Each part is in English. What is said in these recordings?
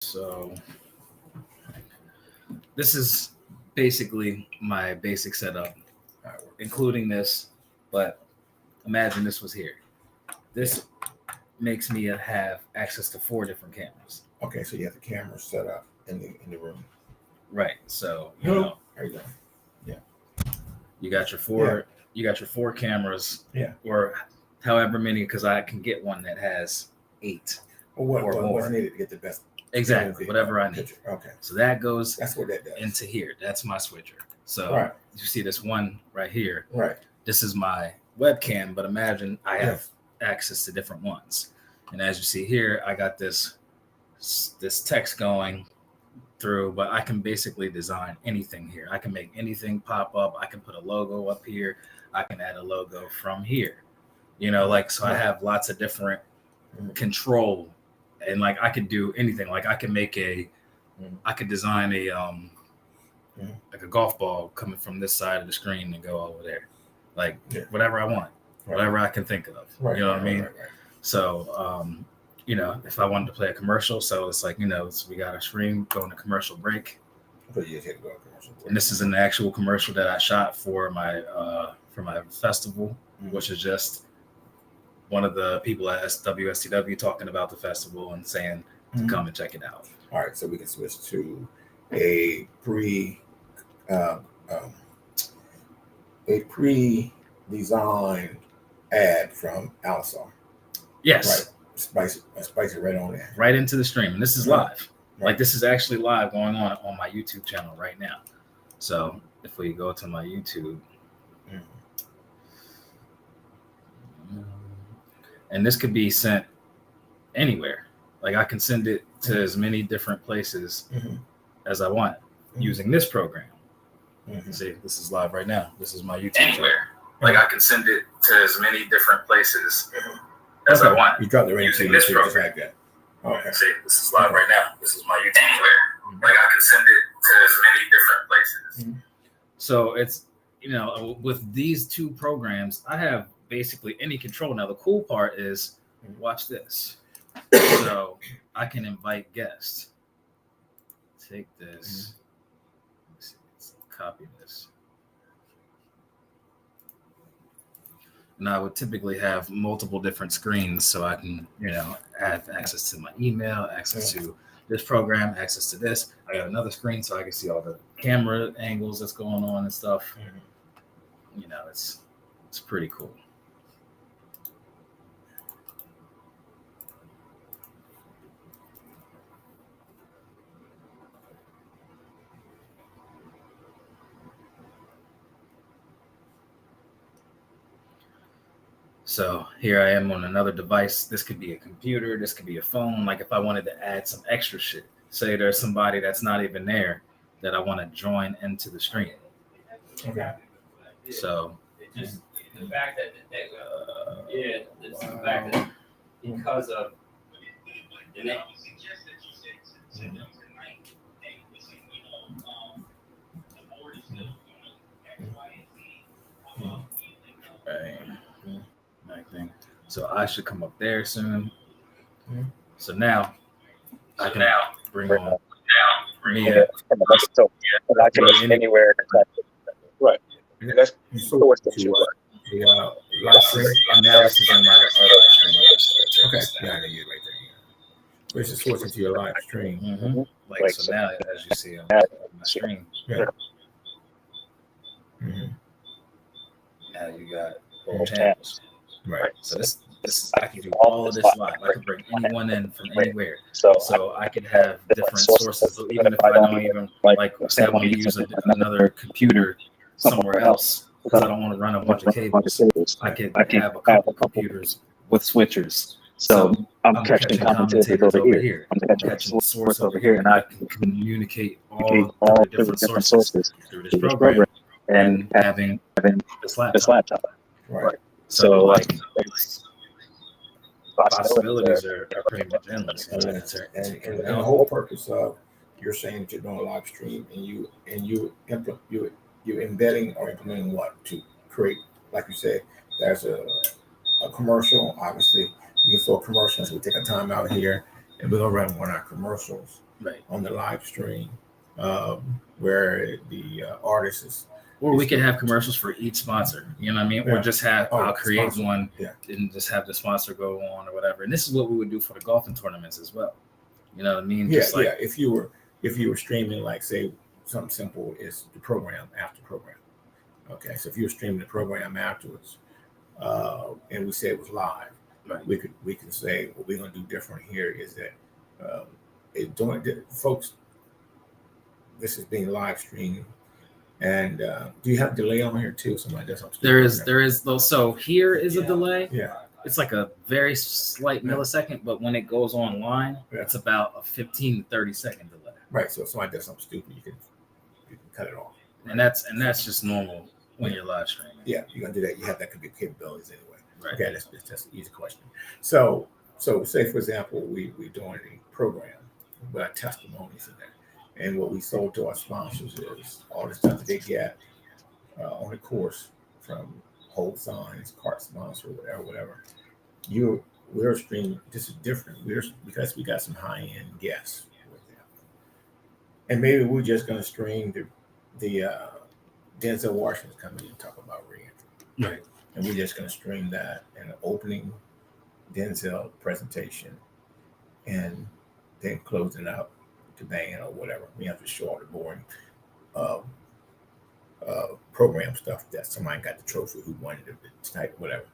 So this is basically my basic setup, including this. But imagine this was here. This makes me have access to 4 different cameras. Okay, so you have the camera set up in the room. Right. So there you go. you got your four. You got your 4 cameras. Yeah. Or however many, because I can get one that has 8 Or or more. what's needed to get the best? Exactly. Whatever I need. Picture. Okay. So that goes. That's what that does. Into here. That's my switcher. So you see this one right here. Right. This is my webcam, but imagine I have access to different ones. And as you see here, I got this text going through, but I can basically design anything here. I can make anything pop up. I can put a logo up here. I can add a logo from here. So I have lots of different control, and like I could do anything. Like I could make I could design a like a golf ball coming from this side of the screen and go over there, like whatever I want, whatever I can think of. Right, you know what I mean? Right. So, if I wanted to play a commercial, so it's like, we got a screen going to commercial break. And this is an actual commercial that I shot for my festival, which is just one of the people at WSTW talking about the festival and saying to come and check it out. All right, so we can switch to a pre-designed ad from Alisar. Yes. Right. Spice it right on there. Right into the stream. And this is live. Right. Like this is actually live going on my YouTube channel right now. So if we go to my YouTube, and this could be sent anywhere. Like I can send it to as many different places as I want using this program. See, this is live right now. This is my YouTube channel. Like I can send it to as many different places as I want. You dropped the range using this program. Like that. Okay. See, this is live right now. This is my YouTube channel. Like I can send it to as many different places. So it's, with these 2 programs, I have basically any control. Now, the cool part is, watch this. So I can invite guests. Take this. Let's copy this. And I would typically have multiple different screens so I can, have access to my email, access to this program, access to this. I got another screen so I can see all the camera angles that's going on and stuff. It's pretty cool. So here I am on another device. This could be a computer. This could be a phone. Like if I wanted to add some extra shit, say there's somebody that's not even there that I want to join into the stream. Okay. So. Just the fact that, because of the name. So I should come up there soon. So now I can bring on me. So I can be anywhere. Right. That's towards the to live stream. And now this is on my live stream. Okay. Yeah, I know you right there. Which is switching to your live stream. Like so now, as you see on my screen, now you got both channels. Right. So this I can do all of this live. I can bring anyone in from anywhere. So I could have different sources. So even if I don't even say I want to use another computer somewhere else because I don't want to run a bunch of cables, I could have a couple computers with switchers. So I'm catching commentators over here. I'm catching the source over here, and I can communicate all the different sources through this program and having this laptop. Right. So possibilities are pretty much endless. And the whole purpose of you're saying that you're doing a live stream and you embedding or implementing what to create, like you said, there's a commercial. Obviously, you can throw commercials. We take a time out here and we're gonna run one of our commercials. Right. on the live stream, where the artist is. Or we could have commercials for each sponsor, you know what I mean? Yeah. Or just have, I'll create sponsor. one Yeah. and just have the sponsor go on or whatever. And this is what we would do for the golfing tournaments as well. You know what I mean? Yeah, Just like, yeah. If you were streaming, like say something simple is the program after program. Okay, so if you were streaming the program afterwards, and we say it was live, right. we can say what we're gonna do different here is that folks, this is being live streamed. And do you have delay on here too? Somebody does something. There is though. So here is a delay. Yeah. It's like a very slight millisecond, but when it goes online, it's about a 15 to 30-second delay. Right. So if somebody does something stupid, you can cut it off. And that's just normal when you're live streaming. Yeah, you're gonna do that. You have that capabilities anyway. Right. Okay, that's an easy question. So say for example, we're doing a program with our testimonies in there. And what we sold to our sponsors is all the stuff that they get on the course from hold signs, cart sponsor, whatever. We're streaming. This is different. Because we got some high end guests with them, and maybe we're just going to stream the Denzel Washington coming in and talk about reentry, right? And we're just going to stream that in an opening Denzel presentation, and then closing out to band or whatever. We have to show all the boring program stuff that somebody got the trophy, who won the type, whatever.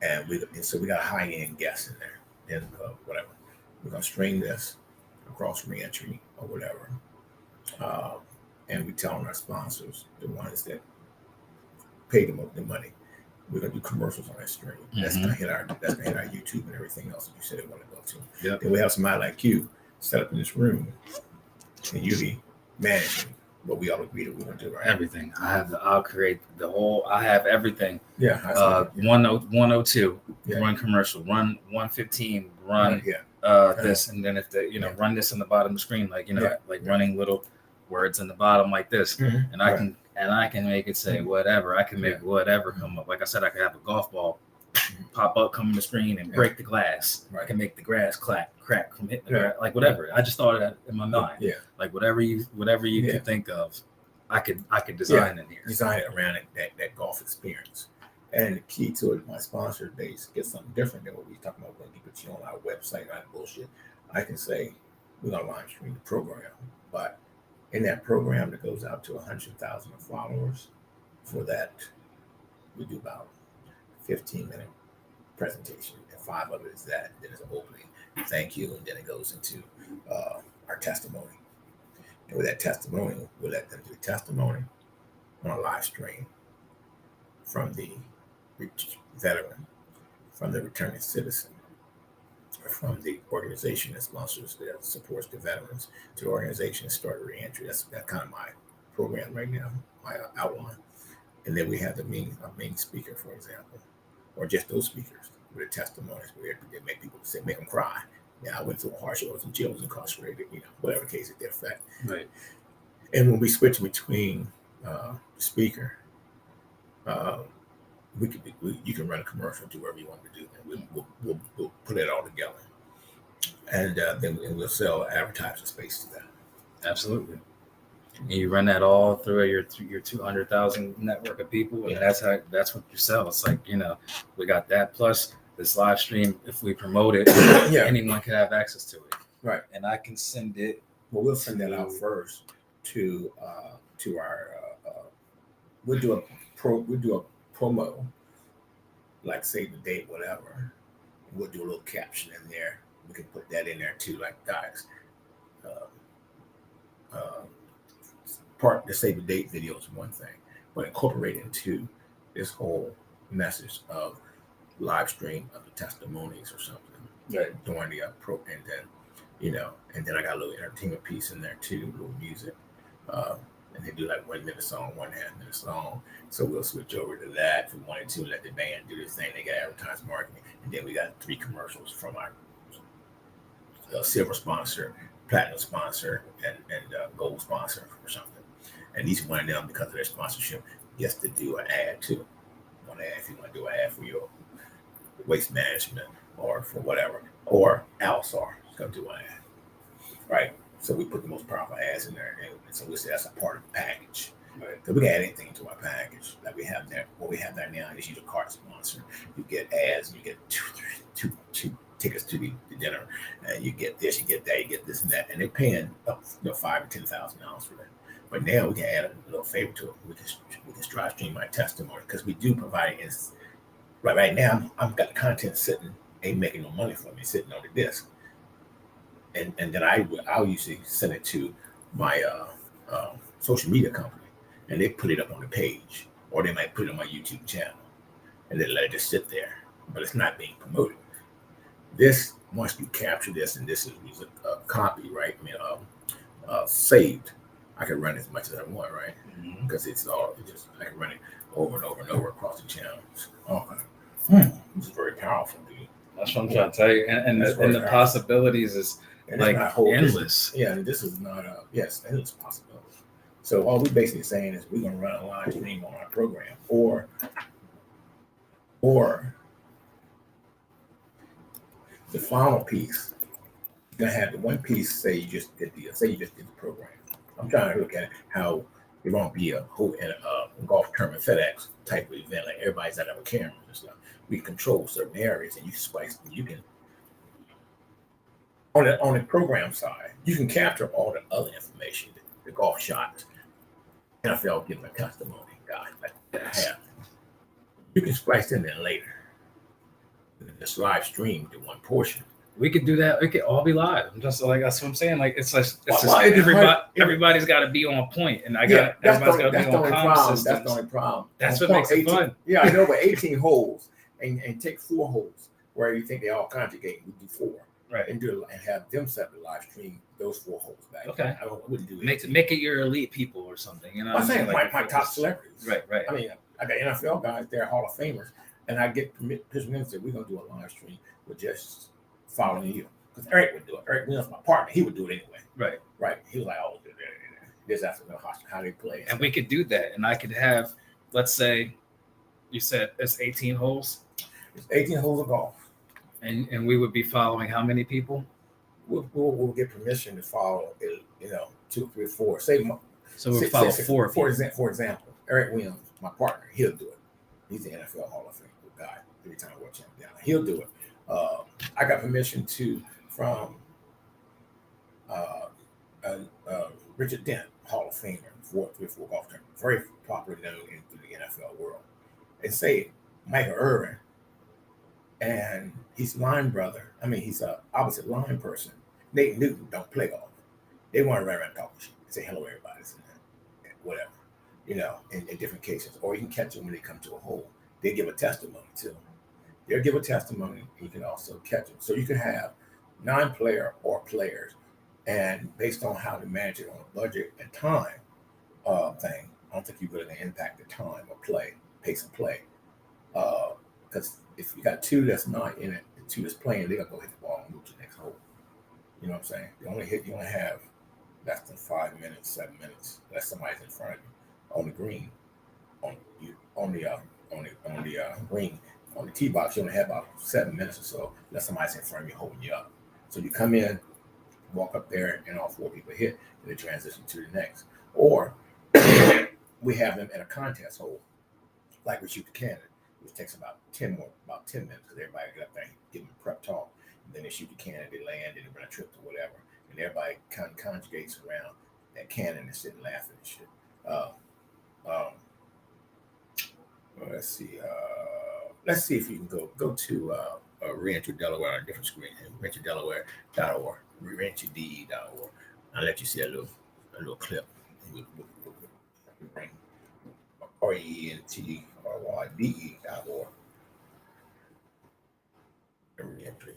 And so we got a high end guest in there. Then whatever. We're gonna stream this across reentry or whatever. And we telling our sponsors, the ones that pay them the money, we're gonna do commercials on that stream. Mm-hmm. That's gonna hit our YouTube and everything else that you said they want to go to. Yep. Then we have somebody like you set up in this room, and you be managing what we all agree that we're gonna do, right? Everything. I'll create the whole. I have everything. Yeah. 102. Yeah. Run commercial. Run 115. Run this, and then if run this on the bottom of the screen, like running little words in the bottom like this, mm-hmm. and I can make it say whatever. I can make whatever come up. Like I said, I could have a golf ball pop up, come on the screen, and break the glass. Right. I can make the grass crack from hitting the grass, like whatever. I just thought of that in my mind. Yeah. Like whatever you could think of, I could design in here. Design it around that golf experience. And the key to it, my sponsor base gets something different than what we talking about when we put you on our website, that bullshit. I can say we're gonna live stream the program, but in that program that goes out to 100,000 followers, for that we do about 15-minute presentation, and 5 of it is that. Then it's an opening, thank you, and then it goes into our testimony. And with that testimony, we'll let them do a testimony on a live stream from the veteran, from the returning citizen, or from the organization that sponsors, that supports the veterans, to the organization that started reentry. That's kind of my program right now, my outline. And then we have the main speaker, for example, or just those speakers with the testimonies where they make people make them cry. Yeah, I went through a harsh, I was in jail, was incarcerated, whatever case it did affect. Right. And when we switch between the speaker, you can run a commercial, do whatever you want to do, and we'll put it all together, and then we'll sell advertising space to that. Absolutely. And you run that all through your 200,000 network of people, and that's what you sell. It's like, we got that plus this live stream. If we promote it, anyone can have access to it. Right. And I can send it. Well, we'll send that out first to our. We'll do a promo, like say the date, whatever. We'll do a little caption in there. We can put that in there too, like guys. The save the date video is one thing, but incorporate into this whole message of live stream of the testimonies or something during the pro, and then I got a little entertainment piece in there too, a little music, and they do like 1 minute song, 1.5 minute song. So we'll switch over to that if we wanted to, let the band do this thing. They got advertised marketing, and then we got 3 commercials from our silver sponsor, platinum sponsor, and gold sponsor or something. And each one of them, because of their sponsorship, gets to do an ad too. One ad, if you want to do an ad for your waste management or for whatever, or Alsar is going to do an ad, right? So we put the most powerful ads in there, and so we say that's a part of the package. Right. So we can add anything to our package that we have there. What we have there now is use a cart sponsor. You get ads, and you get two tickets to the dinner, and you get this, you get that, you get this and that, and they're paying up $5,000 to $10,000 for that. But now we can add a little favor to it. We can live stream my testimony because we do provide it. Right now, I've got the content sitting, ain't making no money for me, sitting on the disc, and then I'll usually send it to my social media company, and they put it up on the page, or they might put it on my YouTube channel, and then let it just sit there, but it's not being promoted. This, once you capture this, and this is a copy, right? Saved. I can run as much as I want, right? Because I can run it over and over and over across the channels. This is very powerful, dude. That's what I'm trying to tell you, and the possibilities is like endless. And this is not endless possibility. So all we're basically saying is we're going to run a live stream on our program, or the final piece. You're gonna have the one piece. Say you just did the program. I'm trying to look at how it won't be a whole golf tournament FedEx type of event, like everybody's out of a camera and stuff. We control certain areas, and you spice. You can on the program side, you can capture all the other information, the golf shots. NFL giving a testimony, guys, like that have. You can splice in there later. Just live stream to one portion. We could do that. It could all be live. I'm just like, that's what I'm saying. Like everybody's got to be on point, and everybody's got to be on comm systems. That's the only problem. That's what makes it fun. Yeah, I know, but 18 holes and take 4 holes where you think they all conjugate. We do 4, right? And have them set the live stream those 4 holes back. Okay, I wouldn't do it. Make it your elite people or something. You know, I'm saying like my top celebrities. Right. I mean, I got NFL guys, they're Hall of Famers, and I get permission to say we're gonna do a live stream with just following you, because Eric would do it. Eric Williams, my partner, he would do it anyway. Right. He was like, oh, this after how they play. And we could do that, and I could have, let's say, you said it's 18 holes. It's 18 holes of golf, and we would be following how many people? We'll get permission to follow, 2, 3, 4. So we'll follow 4. For example, Eric Williams, my partner, he'll do it. He's the NFL Hall of Fame guy, 3-time world champion. He'll do it. I got permission from Richard Dent, Hall of Famer, 4 golf tournament, very popular known in the NFL world, and say Michael Irvin, and he's line brother. I mean, he's a opposite line person. Nate Newton don't play golf. They want to run around talking shit, say hello everybody, whatever, in different cases. Or you can catch them when they come to a hole. They give a testimony too. They'll give a testimony, and you can also catch them. So you can have non-player or players, and based on how to manage it on a budget and time thing, I don't think you're really going to impact the time or pace of play. Because if you got 2 that's not in it, the 2 that's playing, they're going to go hit the ball and move to the next hole. You know what I'm saying? You only have less than 5 minutes, 7 minutes. Unless somebody's in front of you on the green, on the green. On the tee box, you only have about 7 minutes or so, unless somebody's in front of you holding you up. So you come in, walk up there, and all 4 people hit, and they transition to the next. Or we have them in a contest hole, like we shoot the cannon, which takes about 10 minutes, because everybody get up there, give them a prep talk, and then they shoot the cannon, they land, and they run a trip or whatever, and everybody kind of conjugates around that cannon and sit and laughing and shit. Let's see if you can go to Reentry Delaware on a different screen, reentrydelaware.org, reentryde.org. I'll let you see a little clip. RENTRYDE.org. Reentry.org.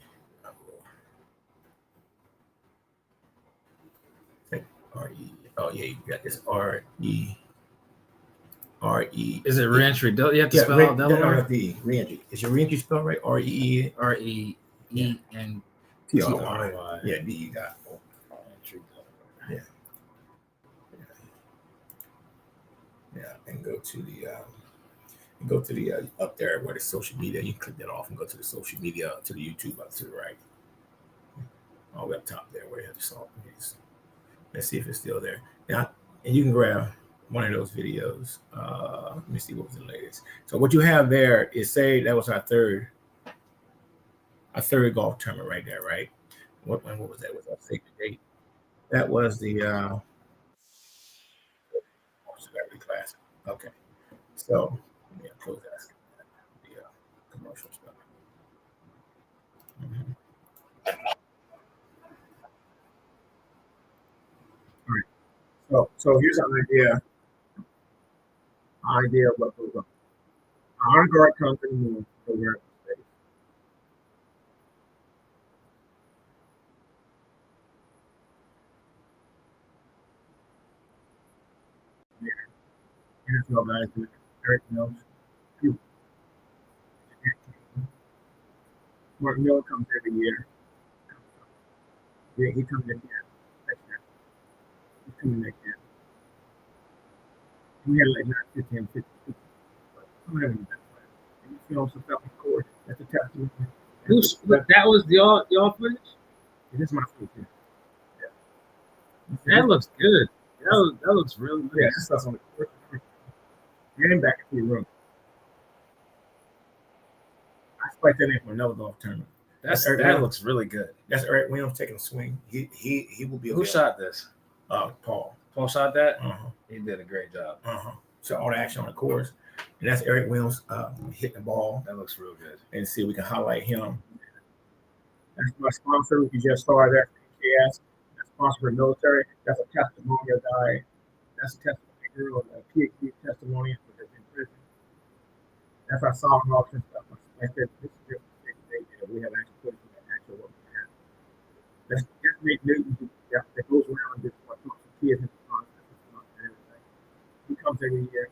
Oh yeah, you got this RE. Is it reentry? You have to spell out Delaware. Reentry. Is your reentry spelled right? REENTRY. Yeah, DE. Yeah, and go to the up there where the social media. You can click that off and go to the social media, to the YouTube up to the right. All the way up top there where you have the salt. Let's see if it's still there. Now, and you can grab one of those videos. Let me see what was the latest. So what you have there is, say that was our third golf tournament right there, right? What was that? Was that sacred date? That was the class. Okay. So let me close that. The commercial stuff. Mm-hmm. All right. So here's an idea of what goes on. Our guard company over NFL guys do Eric Mills. Mark Miller comes every year. Yeah, he comes in here next year. He's coming next year. We had like 15, 50. I'm having that fun. You film some stuff, of course. That's a testament. That was y'all footage? This is my food here. That looks good. That looks really good. Yeah, this stuff's on the course. And back into the room. I spiked that in for another golf tournament. That looks really good. That's Eric Williams taking a swing. He will be. Who shot this? Paul. Paul shot that. Uh-huh. He did a great job. So all the action on the course, and that's Eric Williams hitting the ball. That looks real good. And see if we can highlight him. That's my sponsor. You just saw there. Yes, that's sponsor for the military. That's a testimonial guy. That's a testimonial, a PhD testimonial for this in prison. That's our sovereign officer stuff. I said this is different. We have actual footage of that actual what we have. That's just Nate Newton that goes around and just talks to kids and everything. He comes every year.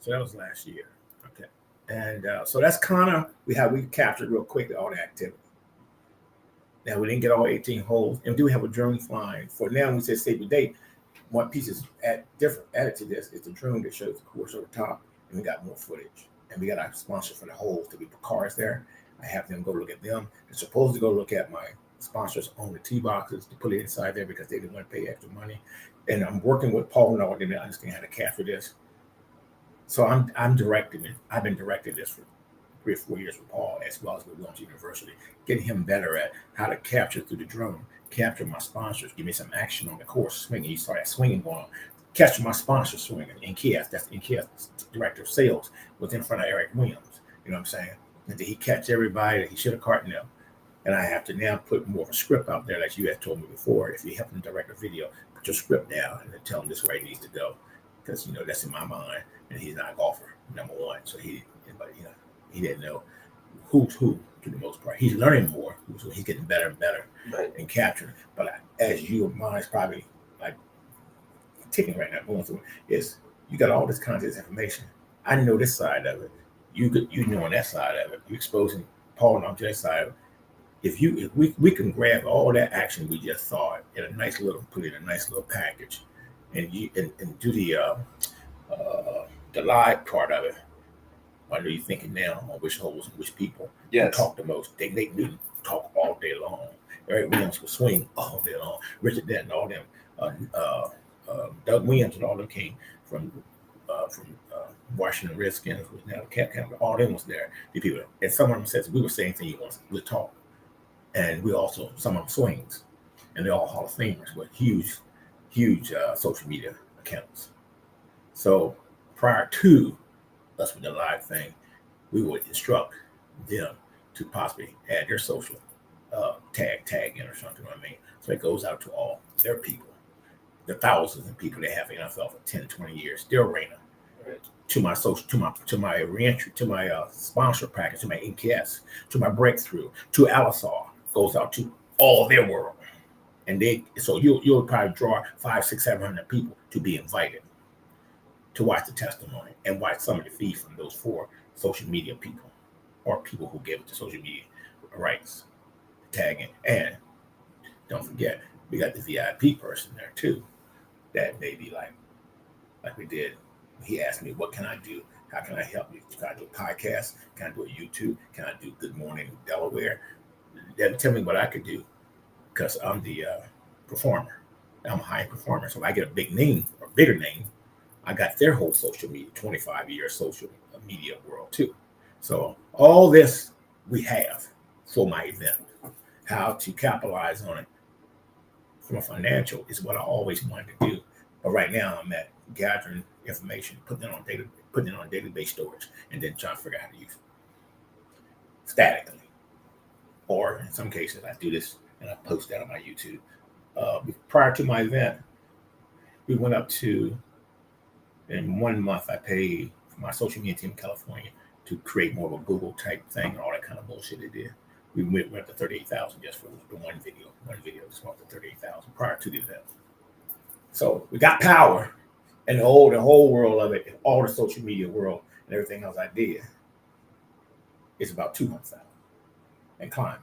So that was last year. Okay. And so that's kind of we captured real quickly all the activity. Now we didn't get all 18 holes, and we do have a drone flying. For now, we said save the date. One piece is added to this is the drone that shows the course over top, and we got more footage. And we got our sponsor for the holes to be the cars there. I have them go look at them. They're supposed to go look at my sponsors on the tee boxes to put it inside there because they didn't want to pay extra money. And I'm working with Paul and all to understand how to capture this. So I'm directing it. I've been directing this for 3 or 4 years with Paul, as well as with Williams University, getting him better at how to capture through the drone, capture my sponsors, give me some action on the course, swinging. You saw that swinging going on. Capture my sponsors swinging. In Kias, that's in Kias, director of sales, was in front of Eric Williams. You know what I'm saying? And did he catch everybody that he should have caught them? And I have to now put more of a script out there, like you had told me before. If you help him direct a video, put your script down and then tell him this is where he needs to go. Because, that's in my mind. And he's not a golfer, number one. So he didn't know who's who to the most part. He's learning more. So he's getting better and better and capturing. But as you and mine is probably like ticking right now, going through, is you got all this content information. I know this side of it. You know on that side of it. You're exposing Paul and I'm to that side of it. If we can grab all that action we just saw in a nice little, put it in a nice little package, and do the live part of it. I know you're thinking now on which holes and which people talk the most. They didn't talk all day long. Eric Williams will swing all day long. Richard Denton, all them, Doug Williams and all them came from Washington Redskins, was now Camp Campbell. All them was there. The people, and some of them says we were saying things we talk, and we also some of them swings, and they're all Hall of Famers with huge social media accounts. So prior to us with the live thing, we would instruct them to possibly add their social tag in or something. I mean, so it goes out to all their people, the thousands of people that have NFL for 10, 20 years, their arena, to my social, to my reentry, to my sponsor package, to my NKS, to my breakthrough, to Alisar, goes out to all their world. And so you'll probably draw 500, 600, 700 people to be invited to watch the testimony and watch some of the feeds from those 4 social media people or people who give it to social media rights, tagging. And don't forget, we got the VIP person there too. That may be like we did. He asked me, what can I do? How can I help you? Can I do a podcast? Can I do a YouTube? Can I do Good Morning Delaware? Then tell me what I could do because I'm the performer. I'm a high performer. So if I get a big name or bigger name, I got their whole social media, 25 years social media world too. So all this we have for my event. How to capitalize on it from a financial is what I always wanted to do. But right now I'm at gathering information, putting it on database storage, and then trying to figure out how to use it statically. Or in some cases, I do this and I post that on my YouTube. Prior to my event, we went up to, in 1 month, I paid for my social media team in California to create more of a Google type thing and all that kind of bullshit they did. We went up to 38,000 just for the one video. One video just went up to 38,000 prior to the event. So we got power, and the whole world of it, all the social media world and everything else I did, it's about 200,000 and climbing.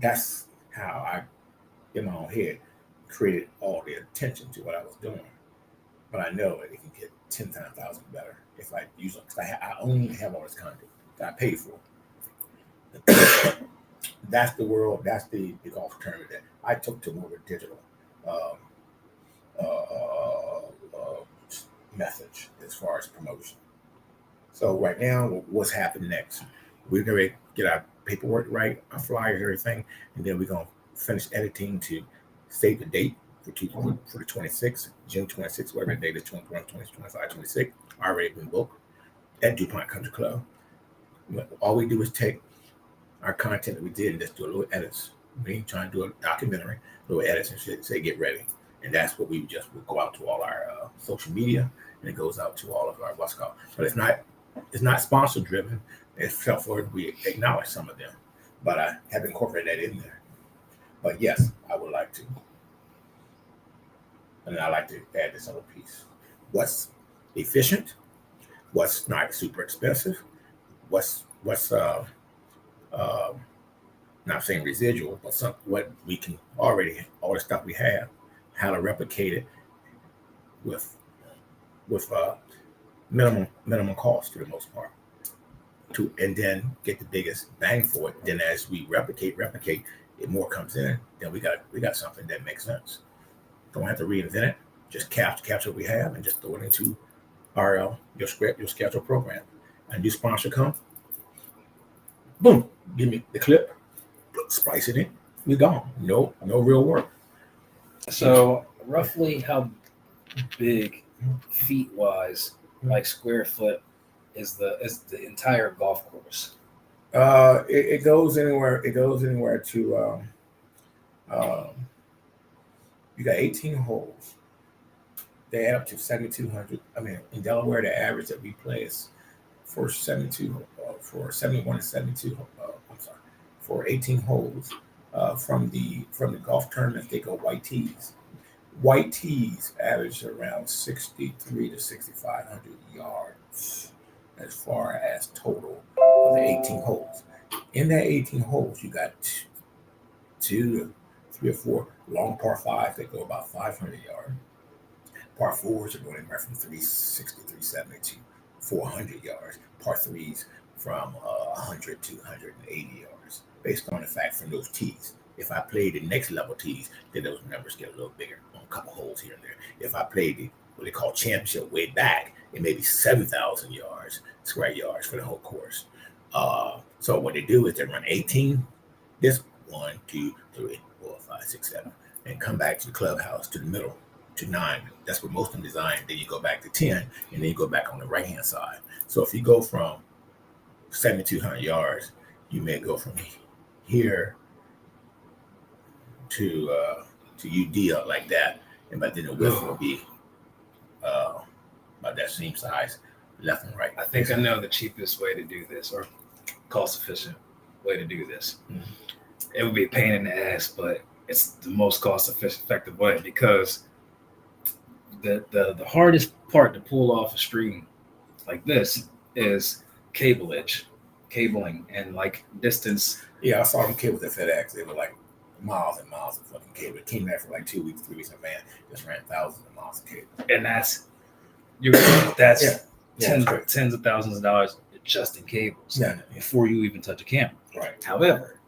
That's how I, in my own head, created all the attention to what I was doing. But I know it can get 10,000 better if I use it. Because I only have all this content that I paid for. That's the world. That's the golf tournament that I took to more of a digital message as far as promotion. So right now, what's happening next? We're going to get our paperwork right, our flyers, everything, and then we're going to finish editing to save the date for the 26th, June 26th, whatever the date is, 21, 20, 25, 26, already been booked at DuPont Country Club. All we do is take our content that we did and just do a little edits. We ain't trying to do a documentary, little edits and shit, say get ready. And that's what we'll go out to all our social media, and it goes out to all of our what's called. But it's not sponsor driven. It's self-forward. We acknowledge some of them, but I have incorporated that in there. But yes, I would like to. And I like to add this other piece. What's efficient? What's not super expensive? What's not saying residual, but what we can already, all the stuff we have, how to replicate it with minimum cost for the most part, and then get the biggest bang for it. Then as we replicate, it more comes in. Then we got something that makes sense. Don't have to reinvent it. Just capture what we have and just throw it into our your schedule program. A new sponsor come, boom, give me the clip, splice it in, we're gone. No real work. So roughly how big feet wise, like square foot, is the entire golf course? It goes anywhere. It goes anywhere to you got 18 holes. They add up to 7,200. I mean, in Delaware, the average that we play is for 71 and 72. For 18 holes. From the golf tournaments, they go white tees. White tees average around 63 to 6,500 yards as far as total of the 18 holes. In that 18 holes, you got 2, 3 or 4 long par 5s that go about 500 yards. Par 4s are going anywhere from 360, 370 to 400 yards. Par 3s from 100 to 180 yards, based on the fact from those tees. If I play the next level tees, then those numbers get a little bigger on a couple holes here and there. If I play what they call championship way back, it may be 7,000 square yards for the whole course. So what they do is they run 18, this 1, 2, 3, 4, 5, 6, 7, and come back to the clubhouse to the middle to 9. That's what most of them design. Then you go back to 10, and then you go back on the right hand side. So if you go from 7,200 yards, you may go from here to UD like that, and but then the width will be about that same size, left and right. I think I know the cheapest way to do this, or cost efficient way to do this. Mm-hmm. It would be a pain in the ass, but it's the most cost effective way, because the hardest part to pull off a stream like this is cabling, and like distance. Yeah, I saw them cables at FedEx. They were like miles and miles of fucking cable. It came there for like 2 weeks, 3 weeks in advance. Just ran thousands of miles of cable. And that's tens of thousands of dollars just in cables before you even touch a camera. Right. However,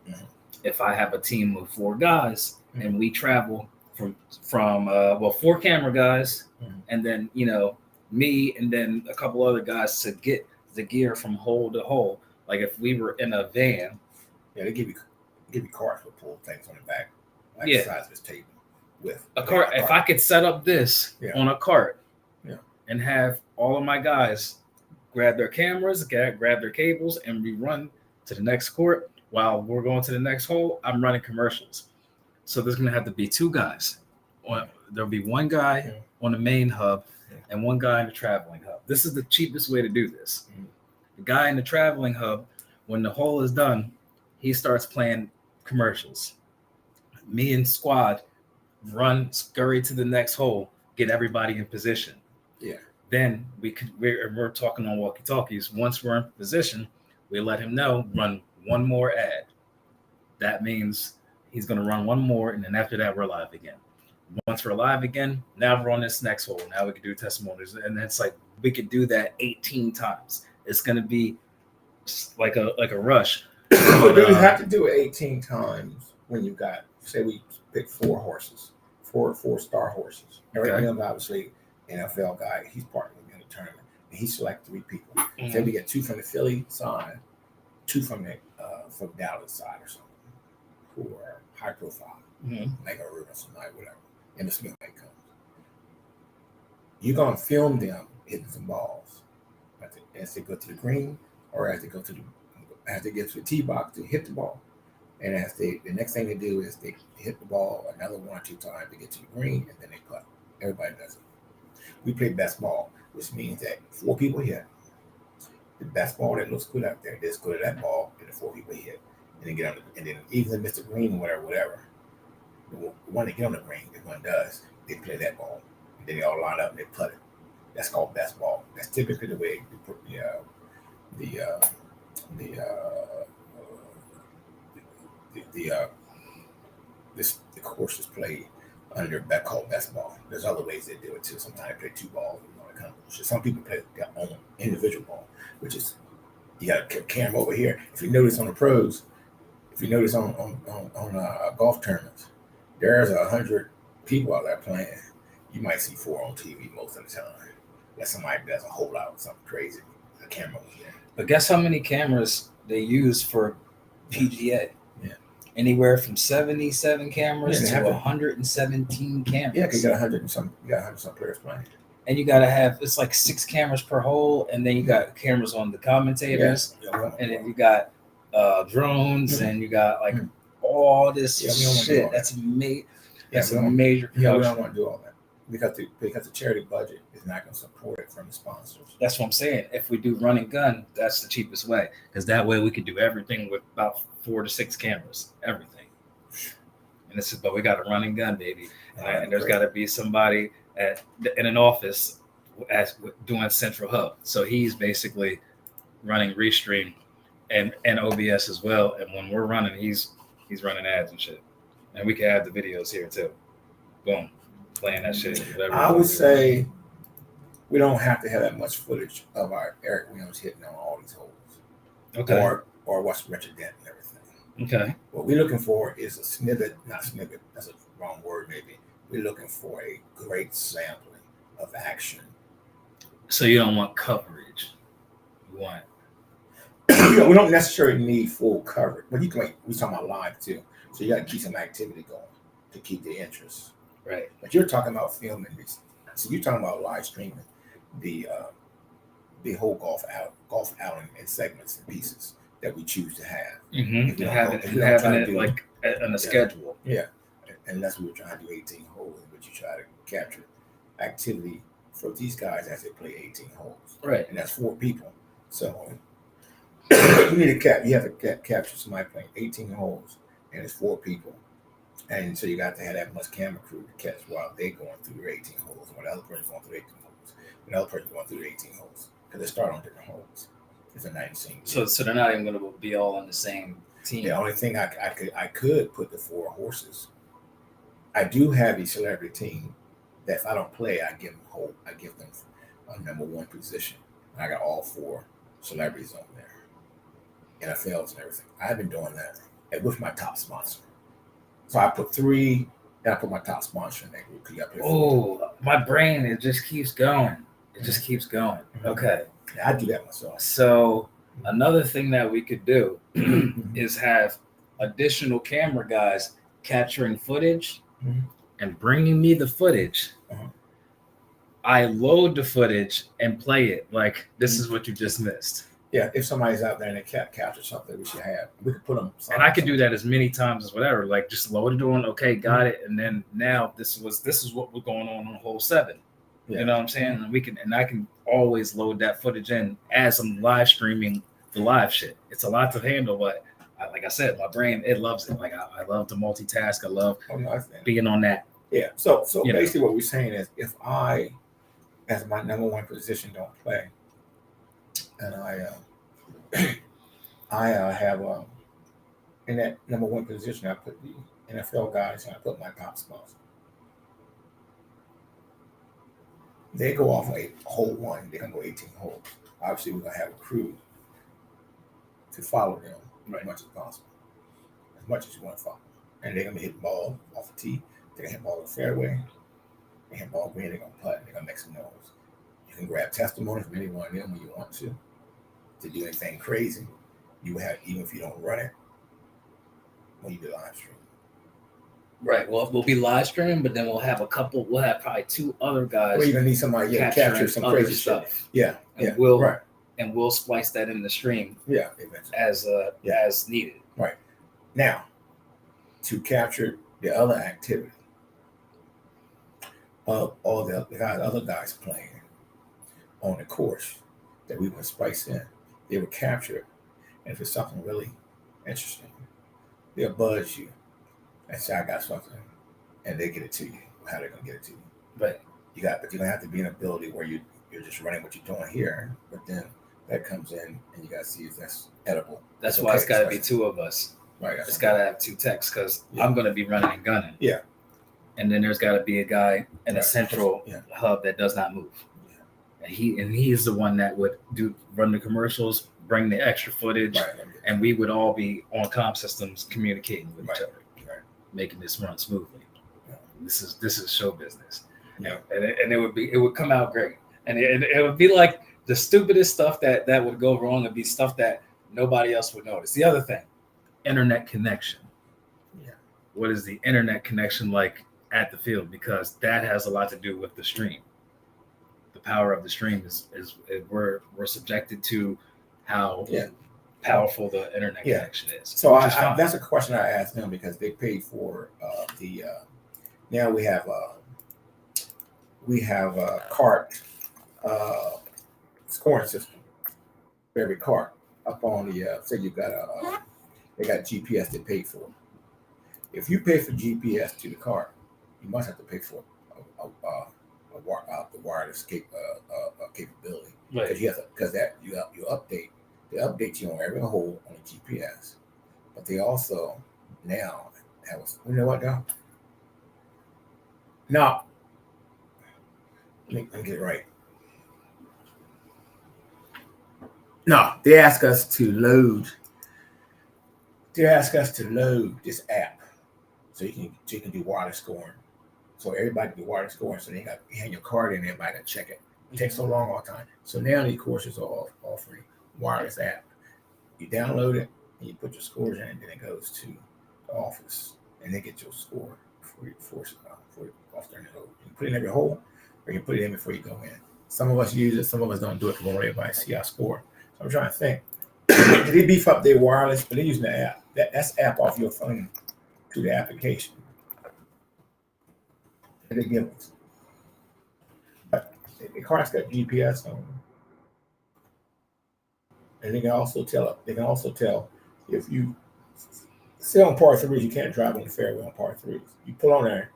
if I have a team of 4 guys and we travel from 4 camera guys and then me and then a couple other guys to get the gear from hole to hole. Like if we were in a van, they give you carts with pull things on the back, like the size of this table. With a cart, if I could set up this on a cart, and have all of my guys grab their cameras, grab their cables, and we run to the next court while we're going to the next hole, I'm running commercials. So there's going to have to be 2 guys. There'll be 1 guy on the main hub and 1 guy in the traveling hub. This is the cheapest way to do this. The guy in the traveling hub, when the hole is done, he starts playing commercials. Me and squad scurry to the next hole, get everybody in position. Then we're talking on walkie-talkies. Once we're in position, we let him know, run 1 more ad. That means he's going to run 1 more, and then after that, we're live again. Once we're live again, now we're on this next hole. Now we can do testimonials, and it's like we could do that 18 times. It's going to be like a rush. But do you have to do it 18 times when you got, say we pick 4 horses, 4 star horses. Every obviously NFL guy, he's partnering in the tournament, and he select 3 people. Say we get 2 from the Philly side, 2 from the from Dallas side or something, who are high profile, like a Rubin, somebody, whatever. And the Smith comes. You're gonna film them hitting some balls as they go to the green, or as they get to the tee box to hit the ball. And as the next thing they do is they hit the ball another 1 or 2 times to get to the green, and then they putt. Everybody does it. We play best ball, which means that 4 people hit. The best ball that looks good out there, just go to that ball, and the 4 people hit, and then get on and then even if Mr. Green, whatever. The one that get on the green, if one does, they play that ball. And then they all line up and they putt it. That's called best ball. That's typically the way the course is played under that called best ball. There's other ways they do it too. Sometimes they play 2 balls and all that kind of bullshit. Some people play their own individual ball, which is you got a camera over here. If you notice on the pros, if you notice on golf tournaments, there's 100 people out there playing. You might see 4 on TV most of the time. Unless somebody does a whole lot of something crazy. The camera was there. But guess how many cameras they use for PGA? Yeah. Anywhere from 77 cameras to 117 cameras. Yeah, because you got 100 and some players playing. And you got to have, it's like 6 cameras per hole, and then you got cameras on the commentators, and then you got drones, and you got like all this shit. That's amazing. That's a major production. Yeah, we don't want to do all that because the charity budget is not going to support it from the sponsors. That's what I'm saying. If we do run and gun, that's the cheapest way, because that way we could do everything with about 4 to 6 cameras, everything. And this is, but we got a run and gun, baby, and there's got to be somebody in an office doing Central Hub. So he's basically running Restream and OBS as well. And when we're running, he's running ads and shit. And we can add the videos here too. Boom, playing that shit. I would say we don't have to have that much footage of our Eric Williams hitting on all these holes. Okay. Or watch Richard Dent and everything. Okay. What we're looking for is a snippet, not snippet, that's a wrong word maybe. We're looking for a great sampling of action. So you don't want coverage. You want we don't necessarily need full coverage, but we're talking about live too. So you got to keep some activity going to keep the interest. Right. But you're talking about filming this. So you're talking about live streaming the whole golf outing in segments and pieces that we choose to have. Mm-hmm. Having it like on a schedule. Yeah. Unless we were trying to do 18 holes, but you try to capture activity for these guys as they play 18 holes. Right. And that's 4 people. So you need to you have to capture somebody playing 18 holes, and it's 4 people. And so you got to have that much camera crew to catch while they're going through their 18 holes, while the other person's going through 18 holes, and the other person's going through 18 holes. Because they start on different holes. It's a 19. So they're not even going to be all on the same team. The only thing I could put the 4 horses. I do have a celebrity team that if I don't play, I give them a number 1 position. I got all 4 celebrities on there, NFLs and everything. I've been doing that and with my top sponsor. So I put 3, and I put my top sponsor in that group. Oh, my brain, it just keeps going. It just keeps going. Okay. Yeah, I do that myself. So another thing that we could do is have additional camera guys capturing footage and bringing me the footage. I load the footage and play it like this is what you just missed. Yeah, if somebody's out there and they can't capture something, we should have. We could put them. And I could do that as many times as whatever. Like just load it on. Okay, got it. And then now this is what was going on hole 7. Yeah. You know what I'm saying? And I can always load that footage in as I'm live streaming the live shit. It's a lot to handle, but like I said, my brain, it loves it. Like I love to multitask. I love being on that. Yeah. So basically what we're saying is if I, as my number 1 position, don't play, and I have in that number 1 position, I put the NFL guys and I put my top sponsor. They go off a hole 1. They're gonna go 18 holes. Obviously, we're gonna have a crew to follow them as much as possible, as much as you want to follow. And they're gonna be hitting ball off the tee. They're gonna hit ball in the fairway. They hit ball green. They're gonna putt. They're gonna make some noise. You can grab testimony from any one of them when you want to do anything crazy. You have, even if you don't run it, when you do live stream. Right. Well, we'll be live streaming, but then we'll have probably 2 other guys. Well, you're gonna need somebody to capture some crazy stuff. Shit. Yeah. And we'll splice that in the stream. Yeah. As needed. Right. Now, to capture the other activity of all the other guys playing on the course that we would spice in, they would capture it. And if it's something really interesting, they'll buzz you and say, I got something, and they get it to you. How they're gonna get it to you. But you're gonna have to be an ability where you're just running what you're doing here, but then that comes in and you gotta see if that's edible. That's why it's gotta be 2 of us. Right. It's gotta have 2 techs because I'm gonna be running and gunning. Yeah. And then there's gotta be a guy in a central hub that does not move. Yeah. And he is the one that would run the commercials, bring the extra footage, and we would all be on comp systems communicating with each other, making this run smoothly. Yeah. This is show business. Yeah. And it would come out great. And it would be like the stupidest stuff that would go wrong and be stuff that nobody else would notice. The other thing, internet connection. Yeah. What is the internet connection like at the field? Because that has a lot to do with the stream. The power of the stream is we're subjected to how powerful the internet connection is. So that's a question I asked them because they paid for now we have a cart scoring system for every cart up on the say you got they got GPS they paid for. If you pay for GPS to the cart, you must have to pay for the wireless capability. Right. Because you update. They update you on every hole on the GPS, but they also now have you know what now? Now, let me get it right. No, they ask us to load. They ask us to load this app so you can do wireless scoring. So everybody can do wireless scoring. So you hand your card in, everybody can check it. It takes so long all the time. So now these courses are offering wireless app. You download it and you put your scores in, and then it goes to the office, and they get your score before you off during the hole. You can put it in every hole, or you can put it in before you go in. Some of us use it, some of us don't do it because we want everybody to see our score. So I'm trying to think. Did they beef up their wireless? But they're using the app. That's app off your phone to the application that they give us. But the car's got GPS on them. And they can also tell if you say on par 3s, you can't drive on the fairway on par 3s. You pull on there,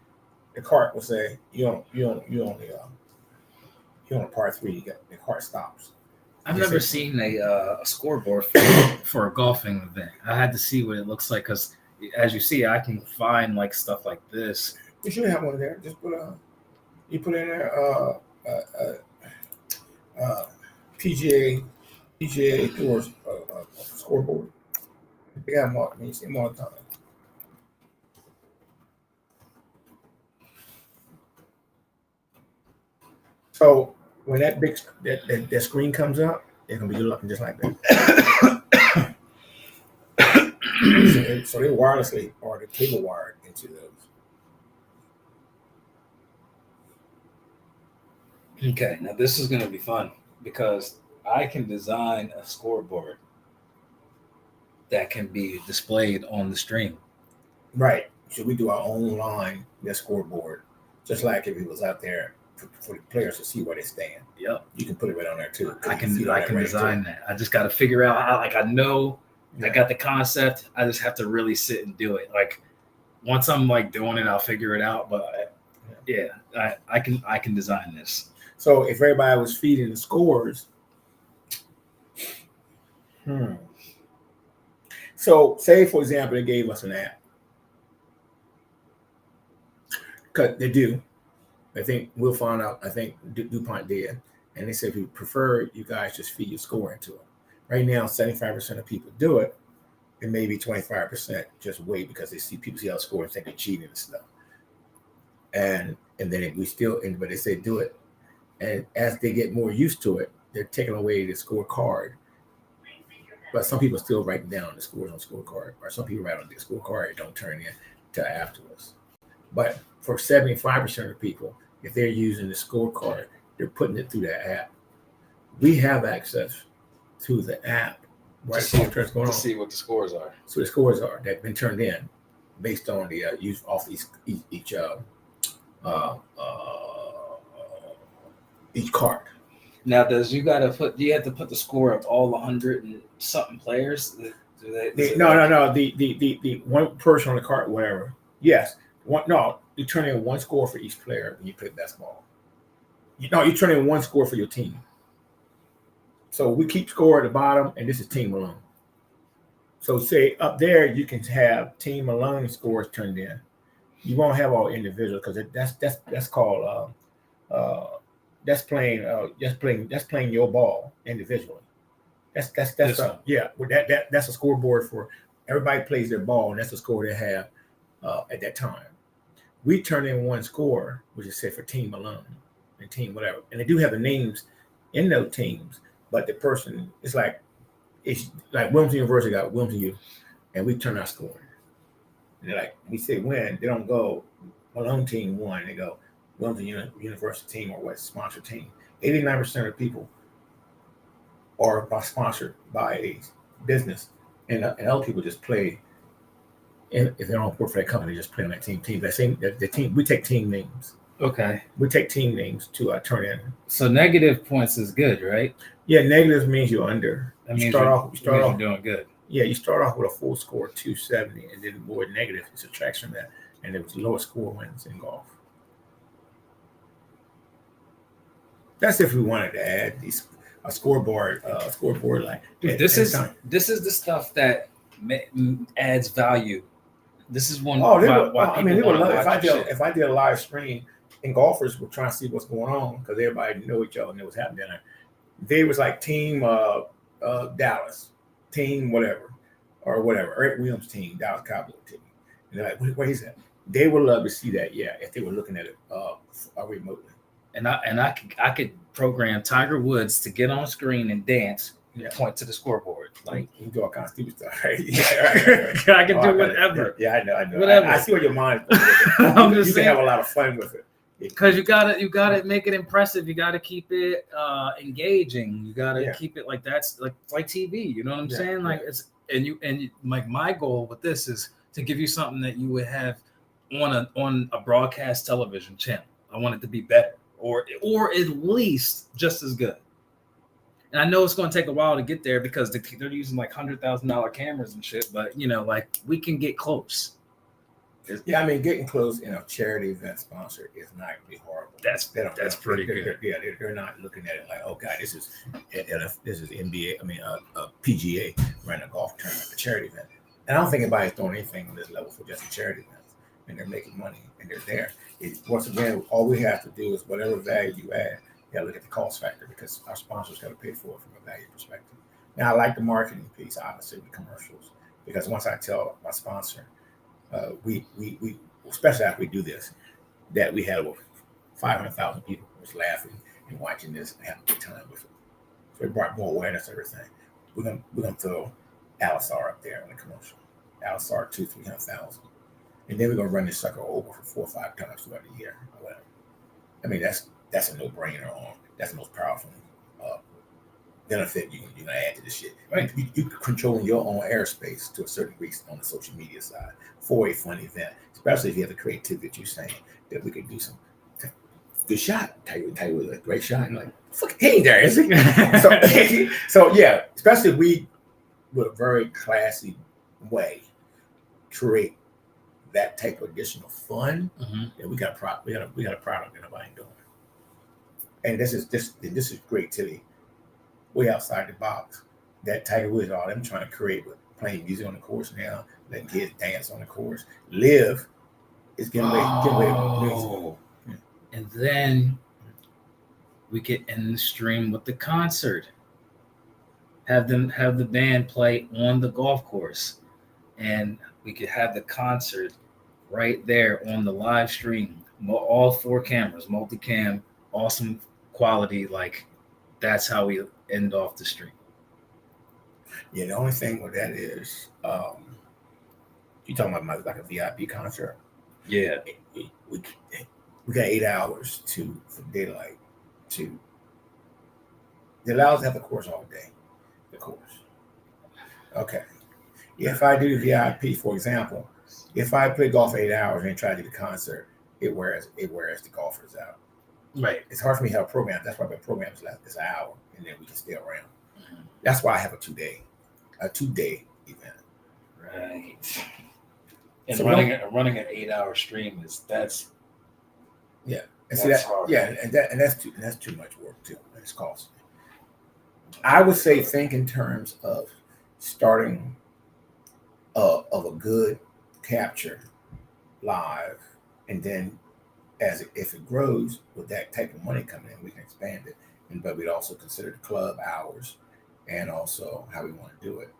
the cart will say you on a par 3. The cart stops. I've never seen a scoreboard for a golfing event. I had to see what it looks like because, as you see, I can find like stuff like this. You should have one there. Just put in there PGA Tours scoreboard. They got them all. I mean, you see them all the time. So when that big that screen comes up, it's gonna be looking just like that. So they wirelessly or the cable wired into those. Okay, now this is going to be fun because I can design a scoreboard that can be displayed on the stream. Right. So we do our own line, that scoreboard, just like if it was out there for the players to see where they stand. Yep. You can put it right on there too. I can design that. I just got to figure out how. Like I know I got the concept. I just have to really sit and do it. Like once I'm like doing it, I'll figure it out. But yeah, I can design this. So if everybody was feeding the scores, So say for example they gave us an app. Because they do. I think we'll find out. I think DuPont did. And they said if you prefer, you guys just feed your score into it. Right now, 75% of people do it. And maybe 25% just wait because they see people see how score and think they're cheating and stuff. And then but they say do it. And as they get more used to it, they're taking away the scorecard. But some people still write down the scores on scorecard. Or some people write on the scorecard and don't turn in till afterwards. But for 75% of people, if they're using the scorecard, they're putting it through the app. We have access to the app To see what the scores are. So the scores are that have been turned in based on the use off each card. Now, do you have to put the score of all 100 and something players? No. The one person on the card, whatever. Yes. You turn in one score for each player when you play basketball. You turn in one score for your team. So we keep score at the bottom, and this is Team Malone. So say up there, you can have Team Malone scores turned in. You won't have all individual because that's called that's playing your ball individually. That's a scoreboard for everybody plays their ball, and that's the score they have at that time. We turn in one score, which is say for Team Malone and Team whatever, and they do have the names in those teams, but the person it's like Wilmington University got Wilmington U, and we turn our score. And they're like, we say win, they don't go Malone team won, they go Wilmington University team or what sponsor team. 89% of people are sponsored by a business, and other people just play. And if they don't work for that company, just play on that team. The team. We take team names. Okay. We take team names to turn in. So negative points is good, right? Yeah, negative means you're under. That means you're doing good. Yeah, you start off with a full score of 270, and then more negative is subtraction from that, and the lowest score wins in golf. That's if we wanted to add a scoreboard like. Dude, this is the stuff that adds value. This is one. If I did a live stream and golfers were trying to see what's going on because everybody know each other and knew what's happening. They was like team Dallas, team whatever, or whatever. Eric Williams team, Dallas Cowboy team. And they're like, what is that? They would love to see that, yeah, if they were looking at it remotely. And I could program Tiger Woods to get on screen and dance. Point to the scoreboard. Like you can do all kinds of stupid stuff, right? I can do whatever. Yeah, I know. Whatever. I see what your mind is going with it. You can have a lot of fun with it. Because you gotta make it impressive. You gotta keep it engaging. You gotta keep it like that's like TV. You know what I'm saying? Like it's and like my goal with this is to give you something that you would have on a broadcast television channel. I want it to be better or at least just as good. And I know it's going to take a while to get there because they're using like $100,000 cameras and shit. But like we can get close. Yeah, I mean, getting close in a charity event sponsor is not going to be horrible. That's pretty good. They're not looking at it like, oh god, this is NBA. I mean, a PGA running a golf tournament, a charity event. And I don't think anybody's doing anything on this level for just a charity event. And they're making money and they're there. Once again, all we have to do is whatever value you add, You got to look at the cost factor because our sponsors got to pay for it from a value perspective. Now, I like the marketing piece, obviously, with commercials, because once I tell my sponsor, we especially after we do this, that we had over 500,000 people was laughing and watching this and having a good time with it. So it brought more awareness to everything. We're gonna throw Alisar up there in the commercial. Alisar 300,000, and then we're gonna run this sucker over for 4 or 5 times throughout the year or whatever. I mean, that's a no-brainer. That's the most powerful benefit you can add to this shit. Right? You controlling your own airspace to a certain degree on the social media side for a fun event, especially if you have the creativity that you're saying that we could do some good shot. Tell you a great shot. And like, fuck, he ain't there, is he? so yeah, especially if we, with a very classy way, create that type of additional fun, then we got a product. We got a product that nobody ain't doing. And this is creativity, way outside the box. That Tiger Woods, all them trying to create with playing music on the course now, letting kids dance on the course. Live is getting away. And then we could end the stream with the concert. Have the band play on the golf course, and we could have the concert right there on the live stream. All 4 cameras, multicam, awesome quality. Like, that's how we end off the stream. Yeah, the only thing with that is, you talking about like a VIP concert? Yeah, we got 8 hours for daylight to. It allows us to have the course all day. The course. Okay. If I do the VIP, for example, if I play golf 8 hours and try to do the concert, it wears the golfers out. right. It's hard for me to have a program. That's why my program is an hour, and then we can stay around. That's why I have a 2-day event. Right. And So running an 8-hour stream that's yeah. And that's see that hard. yeah, and that's too much work too. It's costly. I would say think in terms of starting of a good capture live, and then if it grows with that type of money coming in, we can expand it. But we'd also consider the club hours and also how we want to do it.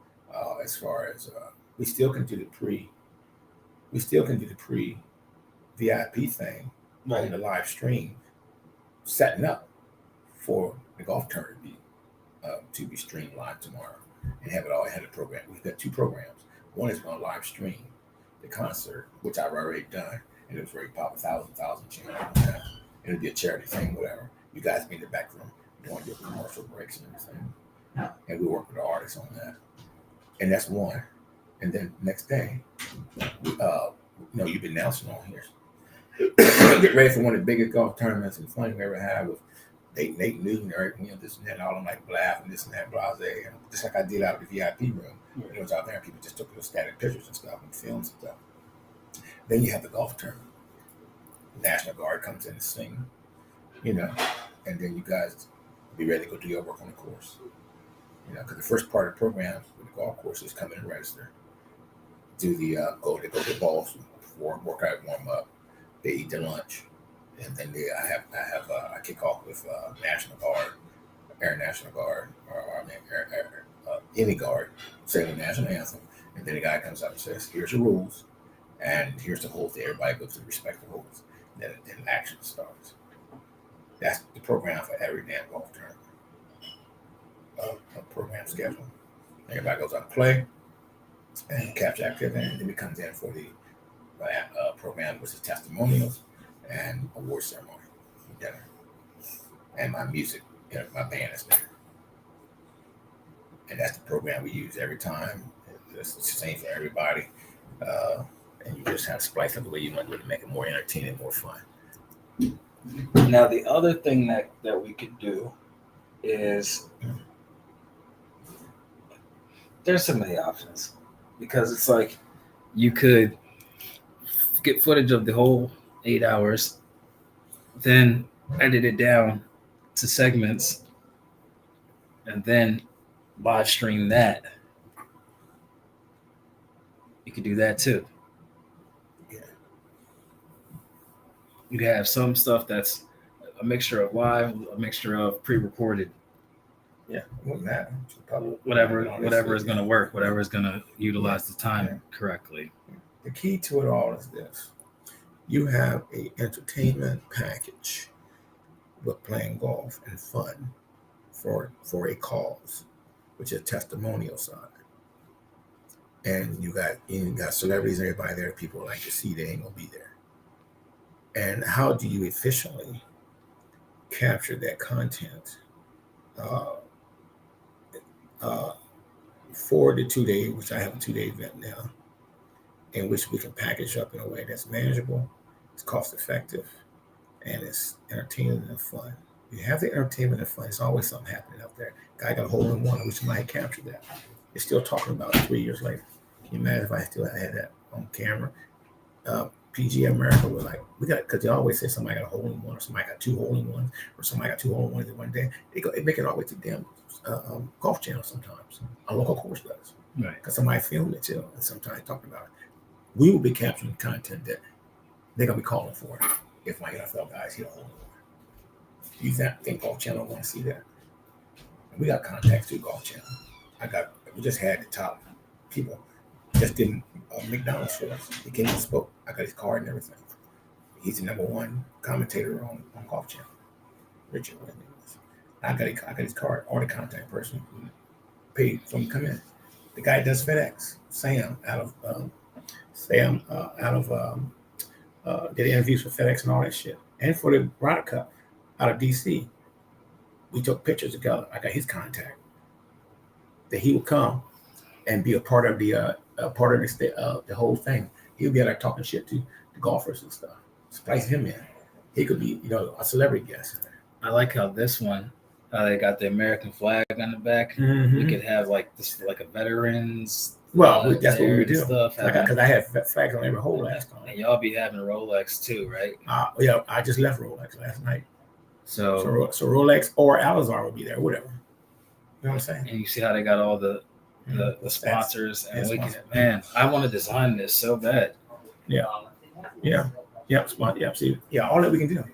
As far as we still can do the pre VIP thing Right. in the live stream, setting up for the golf tournament to be streamed live tomorrow, and have it all ahead of the program. We've got 2 programs. One is going to live stream the concert, which I've already done, and it was very popular, 1,000 change. It'll be a charity thing, whatever. You guys be in the back room doing your commercial breaks and everything, and we work with the artists on that. And that's one. And then next day, you've been announcing on here. Get ready for one of the biggest golf tournaments and fun we ever had with Nate Newton, Eric, this and that, all them like laugh and this and that, blase. And just like I did out of the VIP room. It was out there and people just took little static pictures and stuff and films and stuff. Then you have the golf tournament. National Guard comes in to sing, and then you guys be ready to go do your work on the course. Because the first part of the program with the golf course is come in and register. Do the go to the balls, work out, warm up. They eat their lunch, and then I kick off with National Guard, Air National Guard, or any guard, saying the national anthem, and then the guy comes up and says, "Here's the rules, and here's the holes." Everybody goes to the respective holes. Then action starts. That's the program for every damn golf tournament. A program schedule. Everybody goes out and play, and capture activity, and then it comes in for the program, which is testimonials and award ceremony, dinner, and my music. My band is there, and that's the program we use every time. It's the same for everybody, and you just have to splice up the way you want to make it more entertaining, more fun. Now, the other thing that we could do is there's so many options, because it's like you could get footage of the whole 8 hours, then edit it down to segments, and then live stream that. You could do that too. Yeah. You have some stuff that's a mixture of live, a mixture of pre-recorded. Yeah, it wouldn't matter. Whatever is going to work, whatever is going to utilize the time correctly. The key to it all is this: you have a entertainment package with playing golf and fun for a cause, which is testimonial side. And you got celebrities, everybody there, people like to see, they ain't gonna be there. And how do you efficiently capture that content for the 2 day, which I have a 2 day event now, in which we can package up in a way that's manageable, it's cost effective, and it's entertaining and fun. You have the entertainment and fun. There's always something happening out there. Guy got a hole in one. I wish somebody had captured that. You're still talking about it 3 years later. Can you imagine if I still had that on camera? PG America was like, we got, because they always say somebody got a hole in one, or somebody got 2 hole in ones, or somebody got 2 hole in ones in one day. They make it all the way to the damn Golf Channel sometimes. A local course does. Right. Because somebody filmed it too, and sometimes talking about it. We will be capturing content that they're going to be calling for if my NFL guys hit a hole in one. Do you think Golf Channel want to see that? We got contacts through Golf Channel. We just had the top people. Just did McDonald's for us. He came and spoke. I got his card and everything. He's the #1 commentator on Golf Channel. Richard Williams. I got his card or the contact person who paid for him to come in. The guy does FedEx. Sam did interviews for FedEx and all that shit, and for the Ryder Cup out of DC. We took pictures together. I got his contact that he would come and be a part of the whole thing. He'll be out there talking shit to the golfers and stuff. Splice him in. He could be, a celebrity guest. I like how this one, they got the American flag on the back. Mm-hmm. We could have like a veterans. Well, that's what we do. Stuff. Because I had flags on every hole last time. And y'all be having Rolex too, right? Yeah, I just left Rolex last night. So Rolex or Alizar will be there, whatever. You know what I'm saying? And you see how they got all the sponsors, and we can, man, I want to design this so bad. Yeah. See, all that we can do.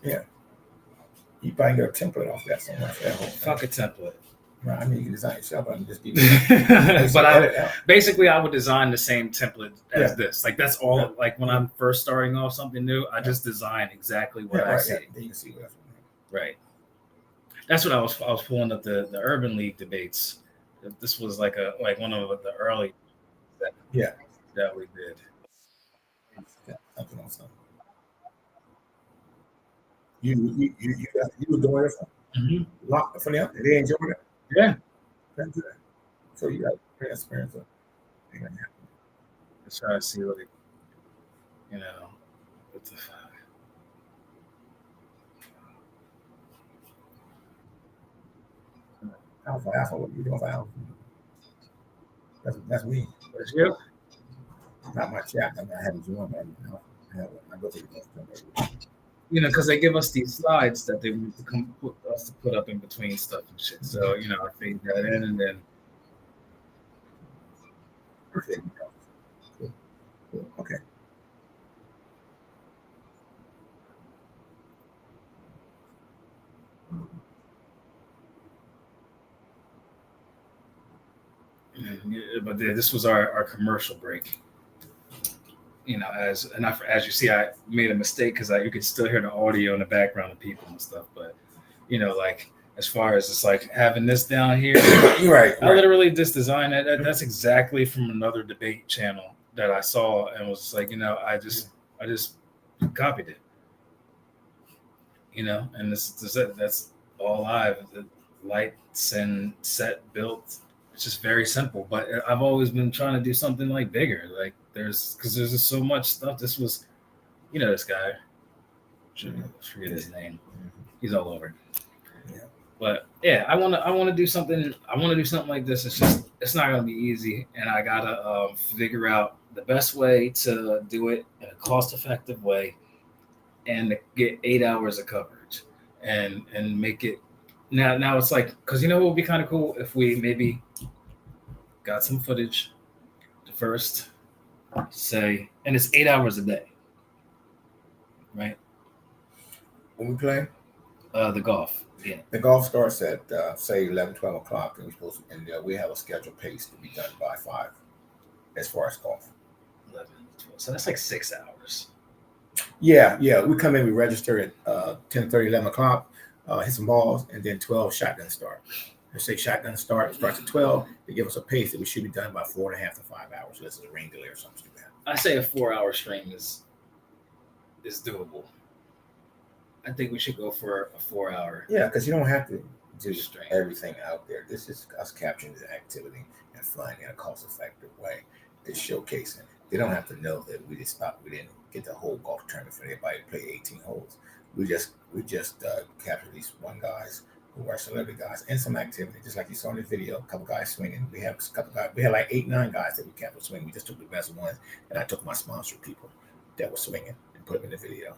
Yeah. You probably get a template off that somewhere. Fuck a template. Right, I mean, you can design it yourself. I can just give but basically, I would design the same template as this. Like that's all. Yeah. Like when I'm first starting off something new, I just design exactly what I see. Then you can see what. Right. That's what I was pulling up the Urban League debates. This was like one of the early that we did. You were doing it from the outside. They enjoyed it. Yeah. So you got great experience. Let's try to see what the fuck. Alpha, what you doing for Alpha? That's me. That's you? Not my chat. I haven't joined that. I go to the because they give us these slides that they want to put up in between stuff and shit. So, I feed that in and then. Cool. Okay. But this was our commercial break. As you see, I made a mistake because you could still hear the audio in the background of people and stuff. But like as far as it's like having this down here, right. I literally just designed it. That's exactly from another debate channel that I saw and was like, I just copied it. And that's all live. The lights and set built. It's just very simple, but I've always been trying to do something like bigger. Like there's just so much stuff. This was, this guy. I forget his name. He's all over. Yeah. But yeah, I want to do something. I want to do something like this. It's not gonna be easy, and I gotta figure out the best way to do it in a cost-effective way, and to get 8 hours of coverage, and make it. Now it's like, because what would be kind of cool if we maybe got some footage to first say, and it's 8 hours a day, right? When we play? The golf. Yeah. The golf starts at say 11, 12 o'clock, and we're supposed to, and we have a scheduled pace to be done by 5 as far as golf. 11, 12. So that's like 6 hours. Yeah. We come in, we register at 10:30, 11 o'clock, hit some balls, and then 12 shotgun start. Let's say shotgun starts at 12. They give us a pace that we should be done by 4.5 to 5 hours. This is a rain delay or something stupid. I say a 4-hour stream is doable. I think we should go for a 4-hour. Yeah, because you don't have to do stream. everything out there. This is us capturing the activity and flying in a cost-effective way to showcase it. They don't have to know that we didn't get the whole golf tournament for everybody to play 18 holes. We just capture these one guys who are celebrity guys and some activity, just like you saw in the video. A couple guys swinging. We have a couple guys. We had like 8, 9 guys that we captured swinging. We just took the best ones, and I took my sponsor people that were swinging and put them in the video.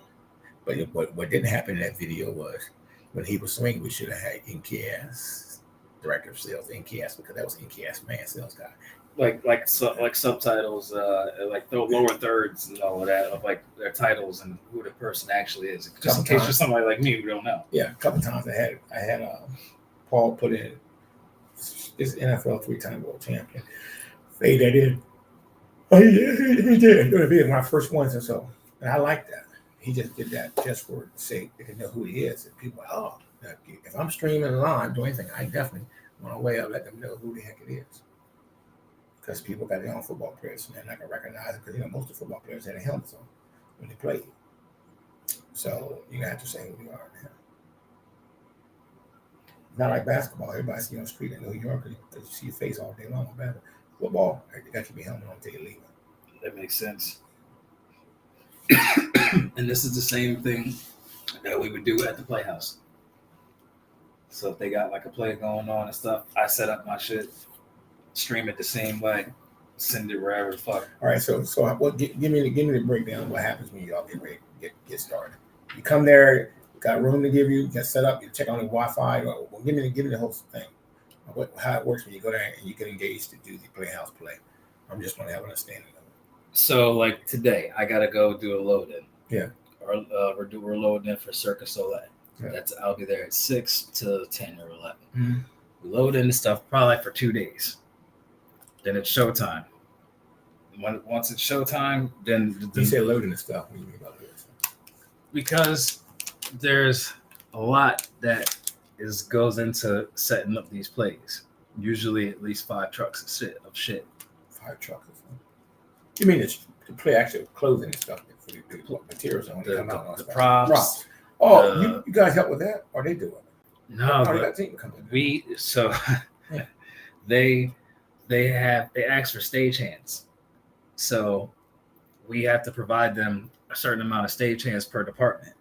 But what didn't happen in that video was when he was swinging, we should have had NKS, director of sales, NKS, because that was NKS man sales guy. Like subtitles, like the lower thirds and all of that, of like their titles and who the person actually is, just in case you're somebody like me who don't know. Yeah, a couple times I had Paul put in this NFL 3-time world champion. Fade that in. Oh, he did. It was my first ones and so, and I like that. He just did that just for the sake they can know who he is. And people are like, oh, if I'm streaming live, doing anything, I definitely want to way up, let them know who the heck it is. Because people got their own football players and they're not going to recognize it because, most of the football players had their helmets on when they played. So you have to say who you are now. Not like basketball. Everybody see you on the street and know who you are because you see your face all day long on basketball. Football, they got to be helmet on until you leave. That makes sense. And this is the same thing that we would do at the Playhouse. So if they got like a play going on and stuff, I set up my shit, stream it the same way, send it wherever the fuck. All right, so what? Give me the breakdown of what happens when y'all get ready to get started. You come there, got room to give you, get set up, you check on the Wi-Fi. Give me the whole thing. How it works when you go there and you get engaged to do the Playhouse play. I'm just want to have an understanding of it. So like today, I gotta go do a load in. Yeah. Or we're loading in for Cirque du Soleil. Yeah. I'll be there at 6 to 10 or 11. Mm-hmm. We load in the stuff probably for 2 days. Then it's showtime. Once it's showtime, then you say loading the stuff. What do you mean about this? Because there's a lot that goes into setting up these plays. Usually at least 5 trucks of shit. 5 trucks. You mean to play actual clothing and stuff for the materials when they come out? The props. Oh, you guys help with that? Or they do it? No, they ask for stagehands. So we have to provide them a certain amount of stagehands per department.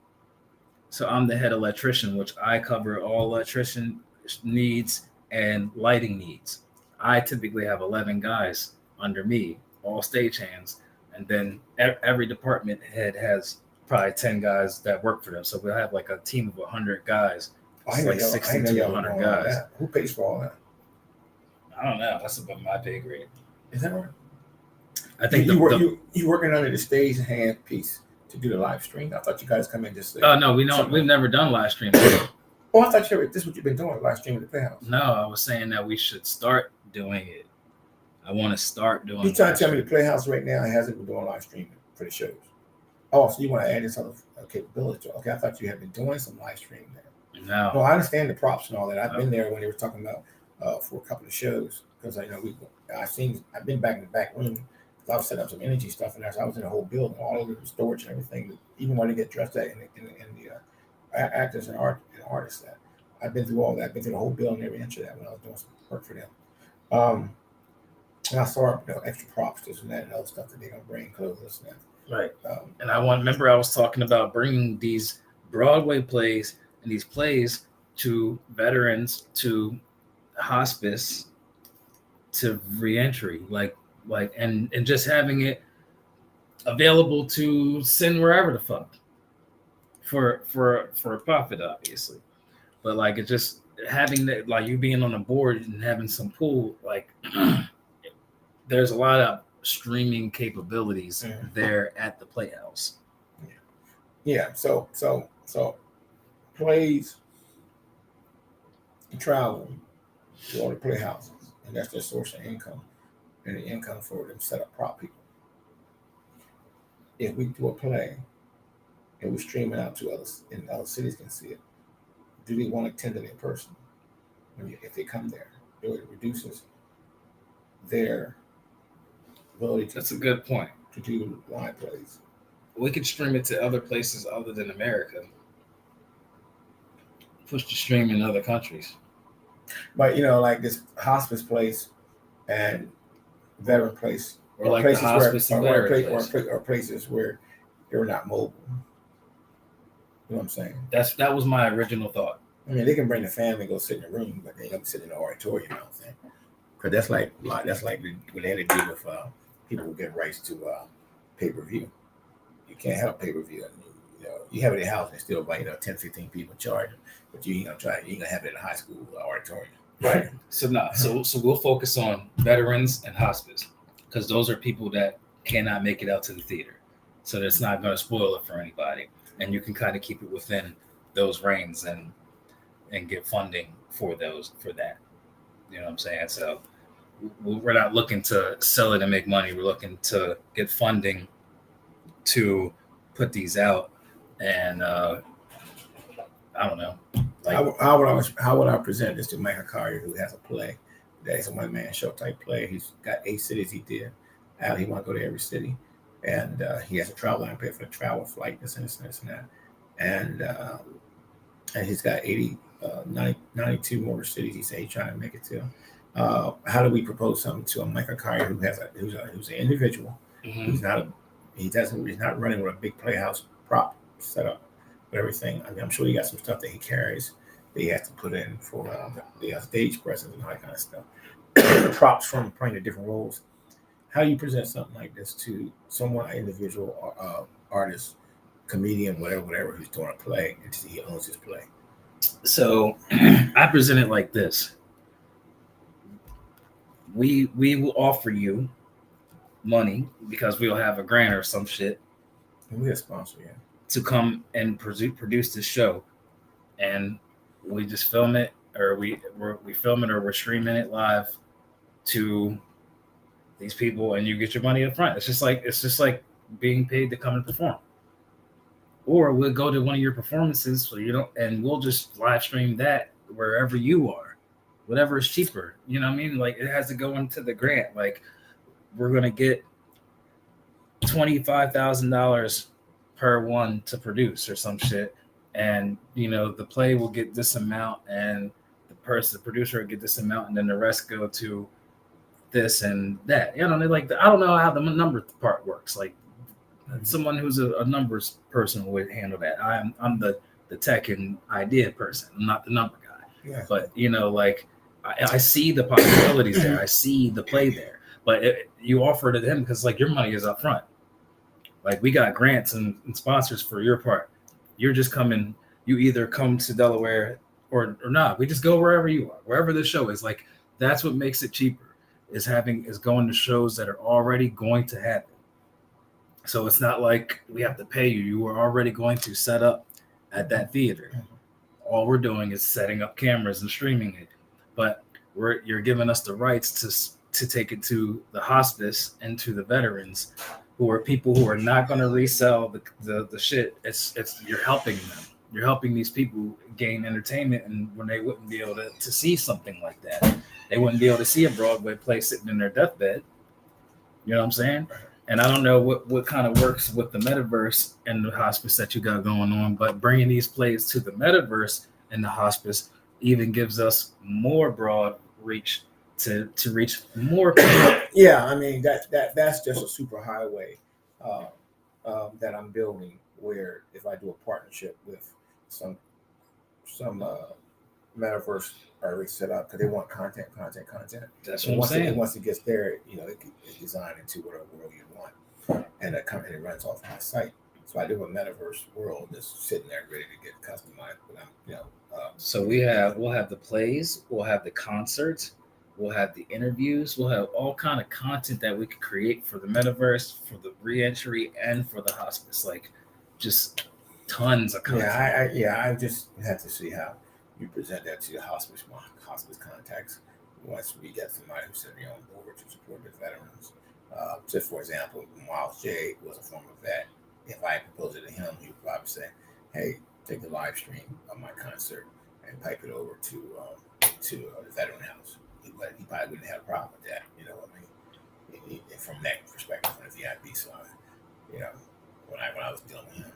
So I'm the head electrician, which I cover all electrician needs and lighting needs. I typically have 11 guys under me, all stagehands, and then every department head has probably 10 guys that work for them. So we'll have like a team of 100 guys. It's like 60 to 100 guys. Who pays for all that? I don't know. That's above my pay grade. Is that right? I think you working under the stage hand piece to do the live stream. I thought you guys come in just. Oh no, we've never done live stream. Oh, I thought this is what you've been doing, live stream at the Playhouse. No, I was saying that we should start doing it. I want to start doing. You trying to tell me the Playhouse right now hasn't been doing live streaming for the shows? Oh, so you want to add this other capability? Okay, I thought you had been doing some live streaming there. No. Well, I understand the props and all that. I've been there when they were talking about for a couple of shows because I've been back in the back room. I was setting up some energy stuff in there, so I was in the whole building, all over the storage and everything. Even when they get dressed at in the actors and artists, that I've been through all that. I've been through the whole building, every inch of that when I was doing some work for them. And I saw extra props, this and that, and other stuff that they're gonna bring, clothes, this and that. Right. And I was talking about bringing these Broadway plays and these plays to veterans, to hospice, to reentry, and just having it available to send wherever the fuck for a profit, obviously. But like, it's just having that, like you being on a board and having some pool, like there's a lot of streaming capabilities there at the Playhouse. Yeah. So plays to travel to all the playhouses, and that's their source of income, and the income for them set up prop people. If we do a play and we stream it out to others, and other cities can see it, do they want to attend it in person? If they come there, it reduces their ability to. That's a good point. To do live plays. We could stream it to other places other than America. Push the stream in other countries. But like this hospice place and veteran place, or like places the hospice or places where they're not mobile. You know what I'm saying? That was my original thought. I mean, they can bring the family and go sit in the room, but they don't sit in the auditorium. You know what I'm saying? Because that's like what they had to do with people who get rights to pay-per-view. You can't have pay-per-view. You have it in the house and still by 10, 15 people charge, but you ain't gonna have it in a high school auditorium. Right. So we'll focus on veterans and hospice because those are people that cannot make it out to the theater. So that's not going to spoil it for anybody, and you can kind of keep it within those reins and get funding for that. You know what I'm saying? So we're not looking to sell it and make money. We're looking to get funding to put these out. And I don't know. How would I present this to Michael Carrier, who has a play that is a one-man show type play? He's got 8 cities he did. He want to go to every city, and he has a travel line, pay for the travel flight, this and that, and he's got 92 more cities. He said he's trying to make it to. How do we propose something to a Michael Carrier who's an individual? Mm-hmm. He's not running with a big playhouse prop set up with everything. I mean, I'm sure he got some stuff that he carries that he has to put in for the stage presence and all that kind of stuff. Props from playing the different roles. How do you present something like this to someone, an individual artist, comedian, whatever, who's doing a play and he owns his play? So I present it like this. We will offer you money because we'll have a grant or some shit. And we have a sponsor, yeah. To come and produce this show, and we just film it, or we film it, or we're streaming it live to these people, and you get your money up front. It's just like being paid to come and perform. Or we'll go to one of your performances, so you don't, and we'll just live stream that wherever you are, whatever is cheaper. You know what I mean? Like it has to go into the grant. Like we're gonna get $25,000 per one to produce or some shit, and the play will get this amount, and the producer will get this amount, and then the rest go to this and that. I don't know how the number part works. Like someone who's a numbers person would handle that. I'm the tech and idea person. I'm not the number guy. Yeah. But I see the possibilities there. I see the play there. But you offer to them because your money is up front. Like we got grants and sponsors for your part. You're just coming. You either come to Delaware or not. We just go wherever you are, wherever the show is. Like that's what makes it cheaper. Is going to shows that are already going to happen. So it's not like we have to pay you. You are already going to set up at that theater. All we're doing is setting up cameras and streaming it. But you're giving us the rights to take it to the hospice and to the veterans, who are people who are not going to resell the shit. It's you're helping them. You're helping these people gain entertainment, and when they wouldn't be able to see something like that, they wouldn't be able to see a Broadway play sitting in their deathbed. You know what I'm saying? And I don't know what kind of works with the metaverse and the hospice that you got going on, but bringing these plays to the metaverse and the hospice even gives us more broad reach to reach more people. Yeah, I mean that's just a super highway that I'm building, where if I do a partnership with some metaverse already set up, because they want content. That's what I'm saying. Once it gets there, it's designed into whatever world you want, and it runs off my site. So I do a metaverse world that's sitting there ready to get customized. So we'll have the plays, we'll have the concerts, we'll have the interviews, we'll have all kind of content that we could create for the metaverse, for the reentry, and for the hospice. Like just tons of content. I just have to see how We present that to the hospice contacts. Once we get somebody who's sitting on board to support the veterans, just for example, Miles J was a former vet. If I proposed it to him, he would probably say, "Hey, take the live stream of my concert and pipe it over to the veteran house." He probably wouldn't have a problem with that. You know what I mean? From that perspective, from the VIP side, you know, when I was dealing with him,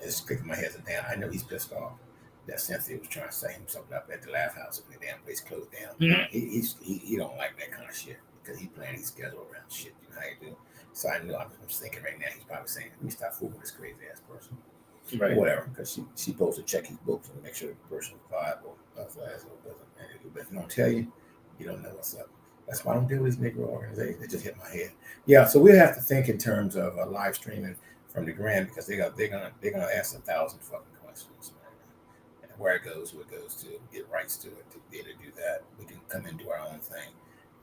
it's kicking my head down. I know he's pissed off that Cynthia was trying to set himself up at the Laugh House and the damn place closed down. He don't like that kind of shit because he planning his schedule around shit. You know how you do. So I knew I'm thinking right now he's probably saying, "Let me stop fooling with this crazy ass person." Right. Or whatever, because she's supposed to check his books and make sure the person is viable. But if you don't tell you, you don't know what's up. That's why I don't deal with these Negro organizations. They just hit my head. Yeah, so we have to think in terms of live streaming from the Grand because they're gonna ask 1,000 fucking questions. And where it goes, who it goes to, get rights to it, to be able to do that. We can come and do our own thing,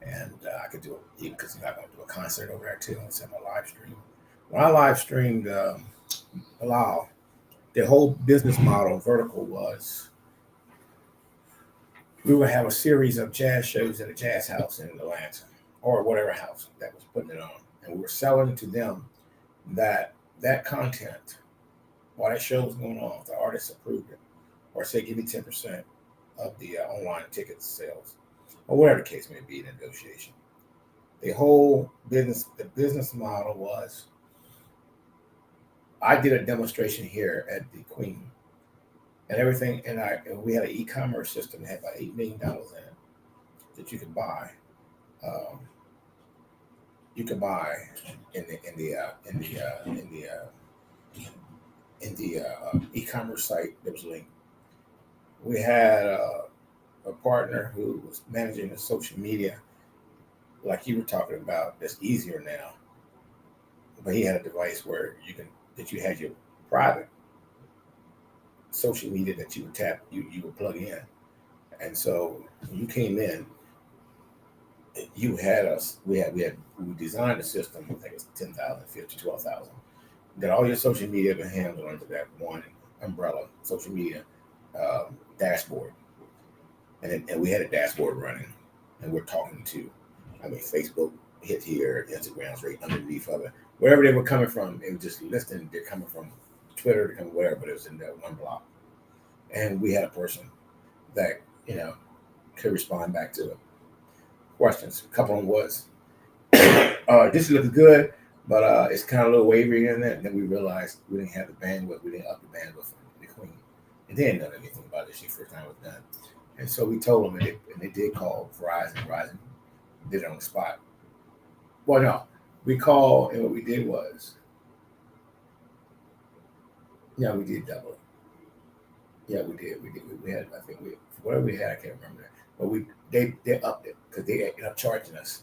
and I could do it even because I'm going to do a concert over there too and send a live stream. When I live streamed Bilal, the whole business model vertical was we would have a series of jazz shows at a jazz house in Atlanta or whatever house that was putting it on, and we were selling to them that content while that show was going on, if the artist approved it, or say give me 10% of the online ticket sales, or whatever the case may be in negotiation. The whole business model was, I did a demonstration here at the Queen, and everything, and we had an e-commerce system that had about $8 million in it that you could buy. You could buy in the e-commerce site. There was a link. We had a partner who was managing the social media, like you were talking about. That's easier now, but he had a device where you had your private social media that you would tap, you would plug in, and so when you came in, you had us. We designed a system. I think it was 10,000, 50, 12,000. That all your social media been handled under that one umbrella, social media dashboard, and we had a dashboard running, and we're talking to, Facebook hit here, Instagram's right underneath of it, wherever they were coming from. It was just listing they're coming from Twitter, to come wherever, but it was in that one block, and we had a person that could respond back to it. Questions. A couple of them was, this looks good, but it's kind of a little wavering in there. And then we realized we didn't have the bandwidth. We didn't up the bandwidth for the Queen. And they didn't know anything about it. She first time it was done. And so we told them, and they did call Verizon. Verizon did it on the spot. Well, no. We called, and what we did was, we did double it. Yeah, we did. We had, I think whatever we had, I can't remember that. But they upped it because they ended up charging us.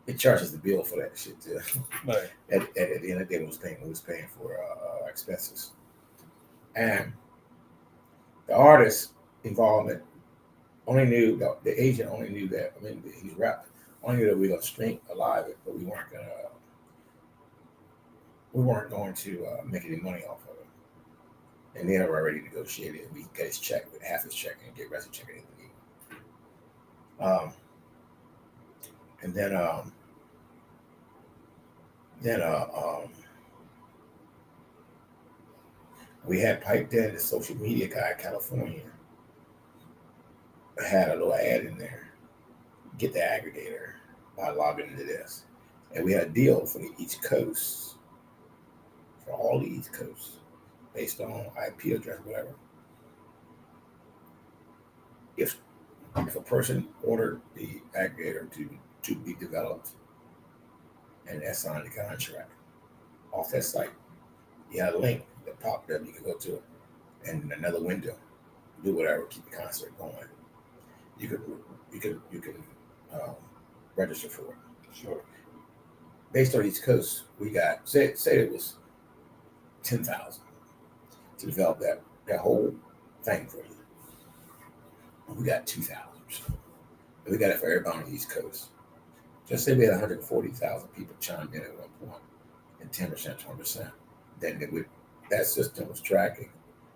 It charges the bill for that shit too. Right. At the end of the day, we was paying for our expenses, and the artist involvement only knew the agent only knew that. He's rep only knew that we were gonna stream alive it, but we weren't going to make any money off of it. And they had already negotiated. We get his check with half his check and get the rest of the check anything. And then we had piped in the social media guy in California. Had a little ad in there. Get the aggregator by logging into this. And we had a deal for the East Coast, for all the East Coast, based on IP address, whatever. If a person ordered the aggregator to be developed and that signed the contract off that site, you had a link that popped up, you could go to it, and another window, do whatever, keep the concert going. You could register for it. Sure. Based on East Coast, we got say it was 10,000 to develop that whole thing for you. We got 2,000. We got it for everybody on the East Coast. Just say we had 140,000 people chimed in at one point, and 10%, 20%. Then that system was tracking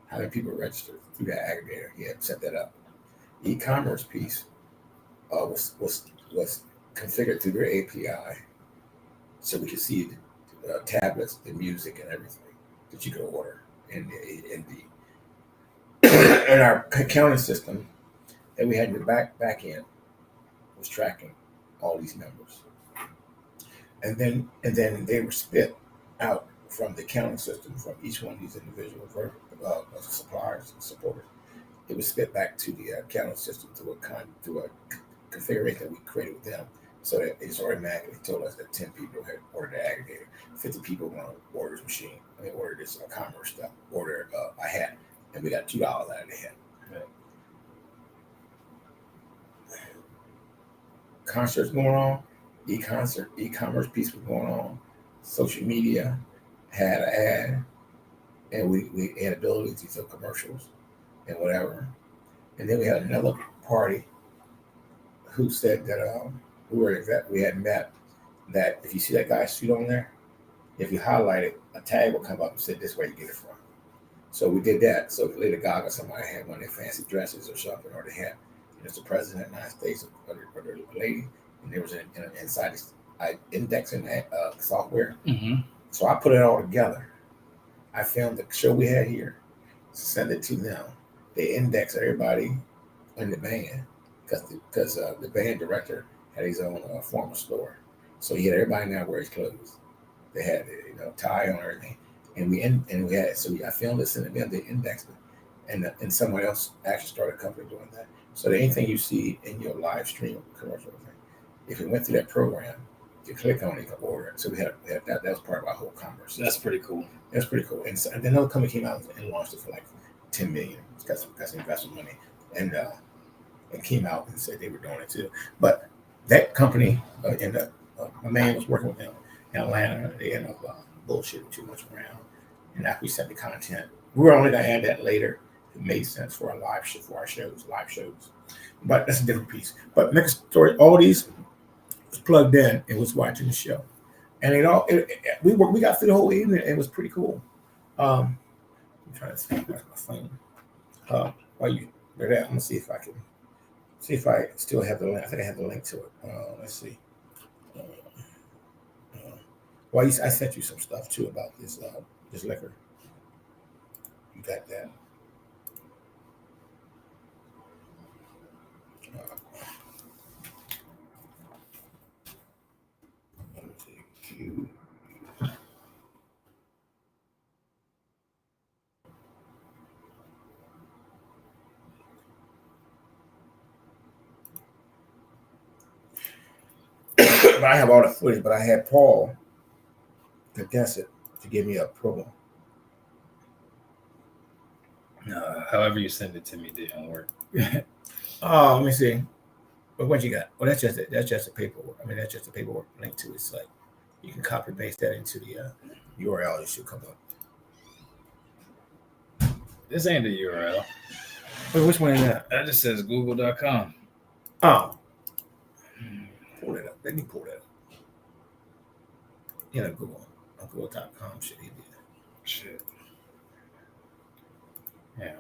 how many people registered through that aggregator. He had set that up. E-commerce piece was configured through their API, so we could see the tablets, the music, and everything that you could order in and our accounting system that we had in the back end was tracking all these numbers, and then they were spit out from the accounting system from each one of these individual suppliers and supporters. It was spit back to the accounting system through a configuration that we created with them, so that it's automatically told us that 10 people had ordered the aggregator, 50 people want to order this machine, order this commerce stuff, order a hat, and we got $2 out of the hat. Right. Concerts going on, e-commerce piece was going on, social media had an ad, and we had ability to sell commercials and whatever. And then we had another party who said that we had met, that if you see that guy's suit on there, if you highlight it, a tag will come up and say this is where you get it from. So we did that. So Lady Gaga, somebody had one of their fancy dresses or something, or they had, it's the president of the United States or the lady, and there was inside this indexing that software. Mm-hmm. So I put it all together. I filmed the show we had here, sent it to them. They indexed everybody in the band because the band director had his own formal store, so he had everybody now wear his clothes. They had tie on everything, and we had it. So I filmed it, sent it to them. They indexed it, and someone else actually started a company doing that. So that anything you see in your live stream commercial thing, if you went through that program, you click on it, you can order it. So we had that. That was part of our whole commerce. That's pretty cool. That's pretty cool. And then another company came out and launched it for like $10 million. It's got some investment money, and came out and said they were doing it too. But that company ended up, my man was working with them in Atlanta. They ended up bullshitting too much around. And after we set the content, we were only going to add that later. It made sense for our live shows. But that's a different piece. But next story, all these was plugged in and was watching the show. And we got through the whole evening, and it was pretty cool. I'm trying to see my phone. While you're there, I'm gonna see if I still have the link. I think I have the link to it. Let's see. I sent you some stuff too about this liquor. You got that? Let me see. But I have all the footage, but I had Paul condense it to give me a promo. However you send it to me didn't work. Let me see. But what you got? Well, that's just the paperwork. I mean, that's just the paperwork link to it. It's like you can copy and paste that into the URL. It should come up. This ain't the URL. Wait, which one is that? That just says google.com. Oh. Pull that up. Let me pull that up. Yeah, Google.com shit. He did. Shit. Yeah.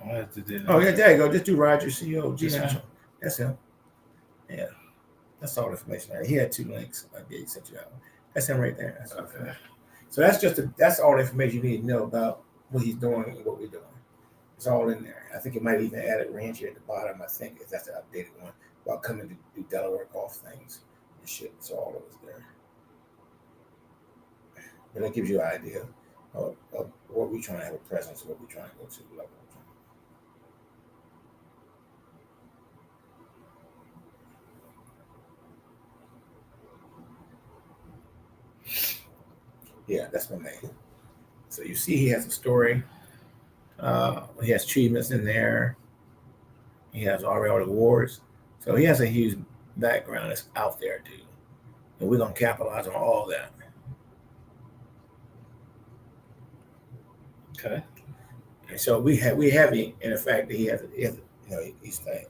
Oh yeah, there you go. Just do Roger CEO. That's him. Yeah, that's all the information. He had 2 links. I gave sent you that one. That's him right there. That's okay. So that's all the information you need to know about what he's doing and what we're doing. It's all in there. I think it might even add a range here at the bottom. I think if that's the updated one, about coming to do Delaware golf things and shit. So all of it's there. But that gives you an idea of what we're trying to have a presence, what we're trying to go to the level. Yeah, that's my man. So you see he has a story. He has achievements in there. He has already all the awards. So he has a huge background that's out there, dude. And we're going to capitalize on all that. Okay. And so we have him in the fact that he has he's staying.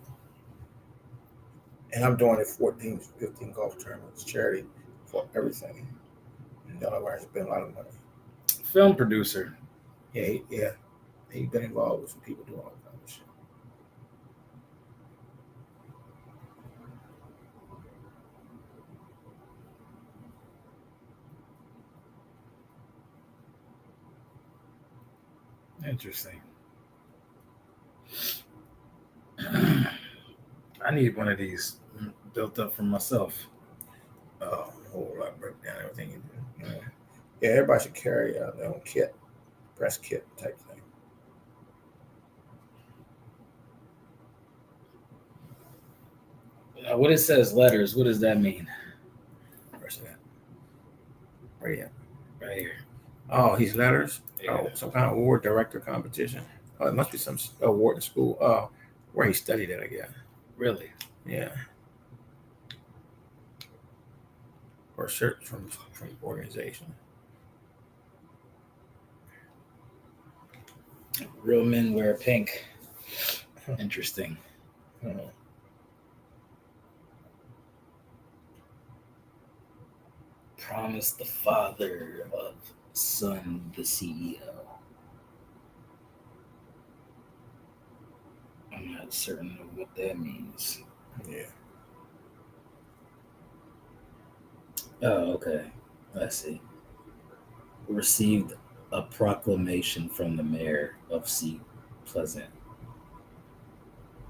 And I'm doing it 14, 15 golf tournaments, charity for everything. In Delaware, it's been a lot of money. film producer. Yeah. He's been involved with some people doing all kinds of shit. Interesting. I need one of these built up for myself. A whole lot of breakdown, everything you do. You know. Yeah, everybody should carry their own kit, press kit type thing. What it says letters, what does that mean? Where's that? Right here. Right here. Oh, he's letters. Yeah. Oh, some kind of award, director competition. Oh, it must be some award in school. Where he studied at, I guess. Really? Yeah. Or search from organization. Real men wear pink. Interesting. Promise the father of son, the CEO. I'm not certain of what that means. Yeah. Oh, okay. I see. Received a proclamation from the mayor of Sea Pleasant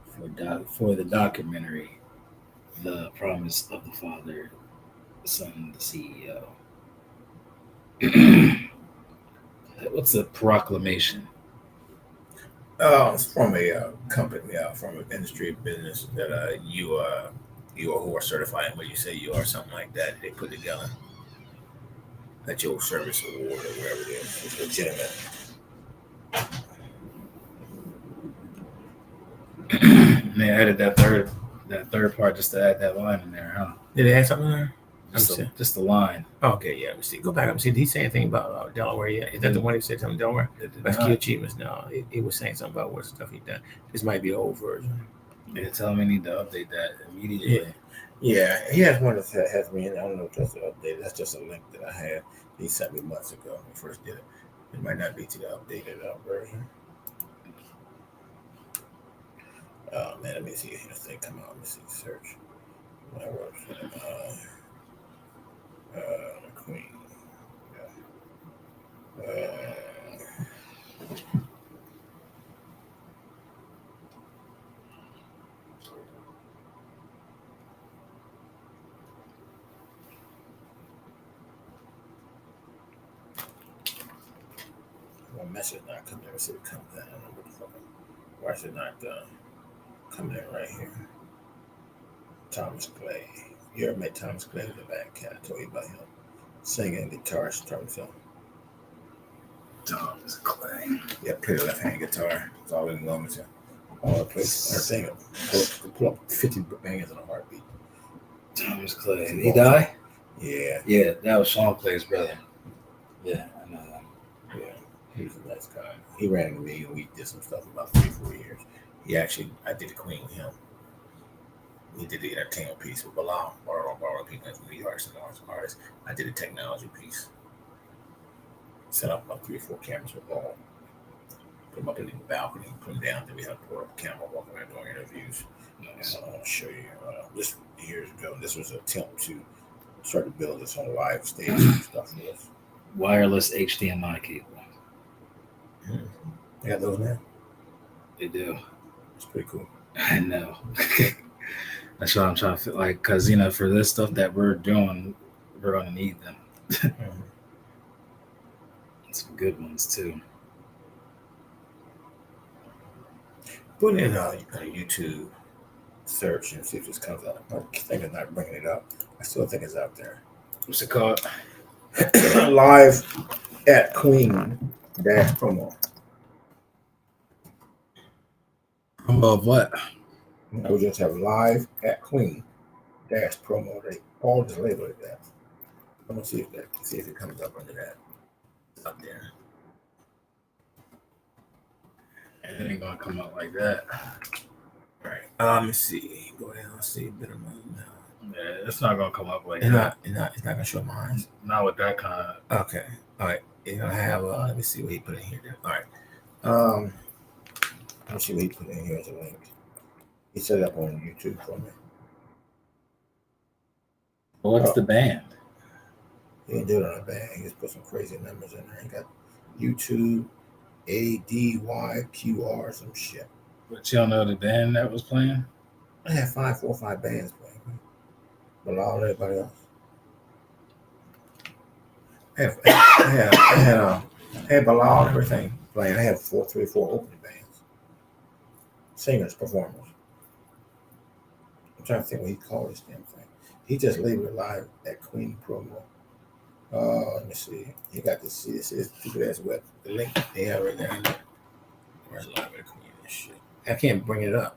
for the documentary, The Promise of the Father, Son, the CEO. What's a proclamation? It's from a company, from an industry business that you are who are certified, what you say you are, something like that. They put together that your service award or whatever it is legitimate. They added that third part just to add that line in there, huh? Did they add something there? Just the line. Okay, yeah. Let me see. Go back up and see. Did he say anything about Delaware yet? Is that the one he said something Delaware? That's key achievements. No, he was saying something about what stuff he done. This might be an old version. Yeah, tell him I need to update that immediately. Yeah, he has one that has me in. I don't know if that's updated. That's just a link that I had. He sent me months ago when we first did it. It might not be to the updated version. Oh man, let me see if this thing come out. Let me see. Search. Queen. One message not coming in. See if it comes in. I don't know what the fuck. Why is it not coming in right here? Thomas Clay. You ever met Thomas Clay in the back? I told you about him. Singing guitarist, Thomas Clay. Yeah, play the left hand guitar. It's all in moments. All the place. Everything. Pull up 50 bangers in a heartbeat. Thomas Clay. Did he die? Yeah. Yeah, that was Sean Clay's brother. Yeah, I know that. Yeah. He was a nice guy. He ran into me and we did some stuff about 3-4 years. I did the Queen with him. We did the entertainment piece with Bilal, borrow people from New York and artists. I did a technology piece. Set up about 3 or 4 cameras with Bilal. Put them up in the balcony, put them down. Then we had to put up a camera walking around doing interviews. Nice. And I'll show you this years ago. This was an attempt to start to build this on live stage and stuff for us. Wireless HDMI cable. They got those now? They do. It's pretty cool. I know. That's what I'm trying to feel like, because for this stuff that we're doing, we're gonna need them. Some good ones too. Put in a YouTube search and see if this comes out. I think it's not bringing it up. I still think it's out there. What's it called? Live at Queen promo. Promo of what? We just have live at Queen promo. They all just label it that. I'm gonna see if it comes up under that. Up there. It ain't gonna come out like that. All right. Let me see. Go ahead. Let's see a bit of money now. Yeah, it's not gonna come up like It's that. not gonna show mine. Not with that kind of. Okay. All right. It's gonna have. Let me see what he put in here. All right. Let me see what he put in here as a link. He set it up on YouTube for me. What's the band? He didn't do it on a band. He just put some crazy numbers in there. He got YouTube, ADYQR, some shit. But you don't know the band that was playing? I had 4 or 5 bands playing, but all everybody else. I had Bilal and everything playing. I had 3 or 4 opening bands, singers, performers. I'm trying to think what he called this damn thing. He just labeled it live at Queen promo. Let me see. You got to see this stupid ass web. The link they have right there. Where's live at Queen and shit? I can't bring it up.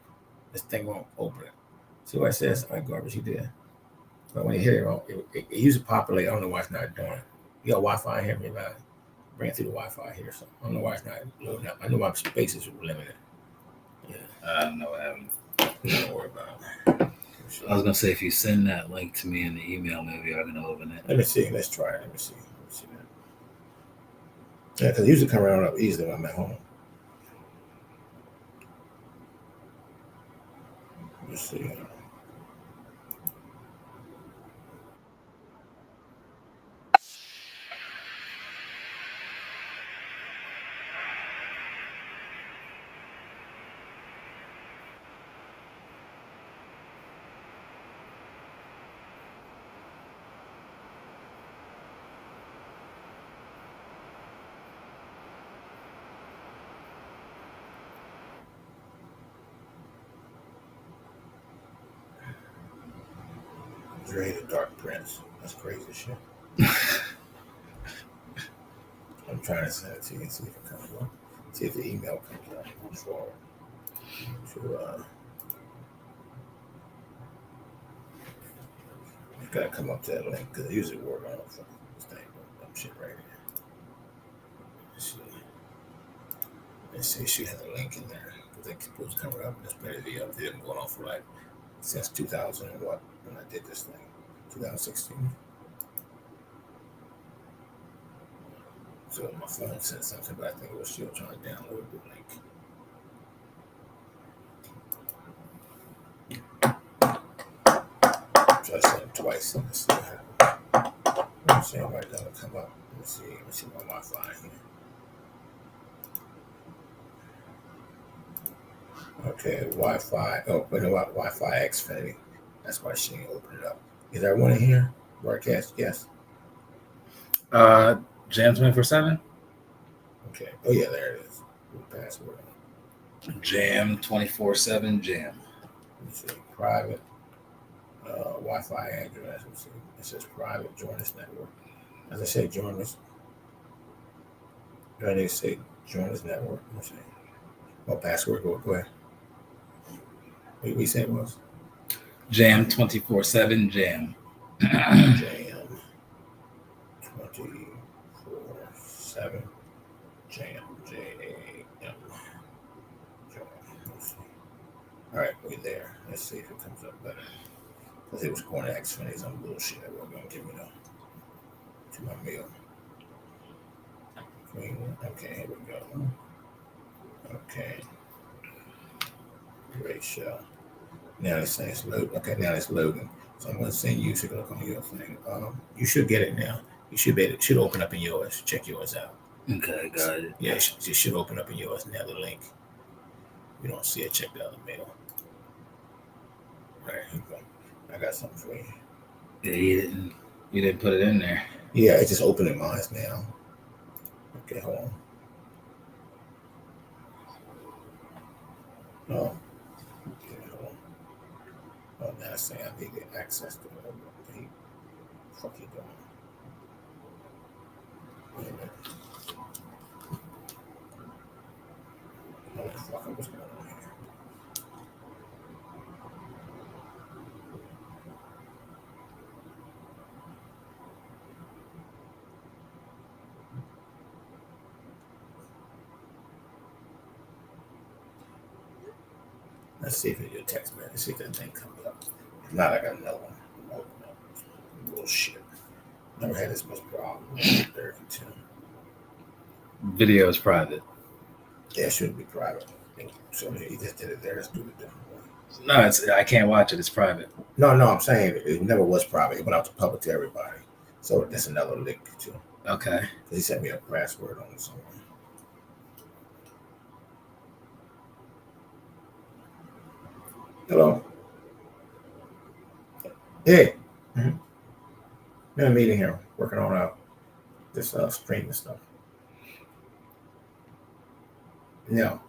This thing won't open it. See what it says? All right, garbage he did. But when you hear it usually populate. I don't know why it's not doing it. You got Wi-Fi here, maybe I bring it through the Wi-Fi here. So I don't know why it's not loading up. I know my space is limited. Yeah. I don't know what happened. Don't worry about it. I was gonna say if you send that link to me in the email, maybe I can open it. Let me see. Let's try it. Let me see that. Yeah, because it usually come around up easily when I'm at home. Let's see. Dre the Dark Prince. That's crazy shit. I'm trying to send it to you and see if it comes up. See if the email comes up. I'm forward to you gotta come up to that link because I usually work on this thing. Dumb shit right here. Let's see. She has a link in there because they supposed to come up. That's better video. They been going on for like since 2000 and what when I did this thing, 2016. So my phone said something, but I think it was still trying to download the link. Try to send it twice. Let's see what happens. I'm saying right now to come up. Let me see my Wi-Fi here. Okay, Wi-Fi. Oh, but no, Wi-Fi Xfinity. That's why she ain't open it up. Is there one in here? Broadcast? Yes. Jam 24/7. Okay. Oh yeah, there it is. Password. Jam 24/7 Jam. Let's see. Private Wi-Fi address. Let's see. It says private. Join this network. As I say, join this. Do I need to say join this network? Let's see. Oh, password. Go ahead. What we said was Jam 24/7 Jam. Jam 24/7 Jam JAM. All right, we're there. Let's see if it comes up better. Because it was going to Xfinity some bullshit that wasn't going to give me to my mail. Okay, here we go. Okay. Great show. Now it's saying it's loading. Okay, now it's loading. So I'm going to send you to look on your thing. You should get it now. You should be. It should open up in yours. Check yours out. Okay, got it. Yeah, it should open up in yours. Now the link. If you don't see it, check the other mail. All right, here we go. I got something for you. Yeah, you didn't put it in there. Yeah, it just opened in mine now. Okay, hold on. Oh. Okay, hold on. Oh, now it's saying I need to get access to it. What the fuck you doing? Wait a minute. Motherfucker, what's going on here? Let's see if it's your text message. See if that thing comes up. If not, I got another one. Bullshit. Never had this much problem. 32. Video is private. Yeah, it shouldn't be private. So he just did it there. Let's do it different way. No, I can't watch it. It's private. No, I'm saying it never was private. It went out to public to everybody. So that's another link too. Okay. He sent me a password on it somewhere. Hello. Hey. Mm-hmm. In a meeting here, working on this stream and stuff. No.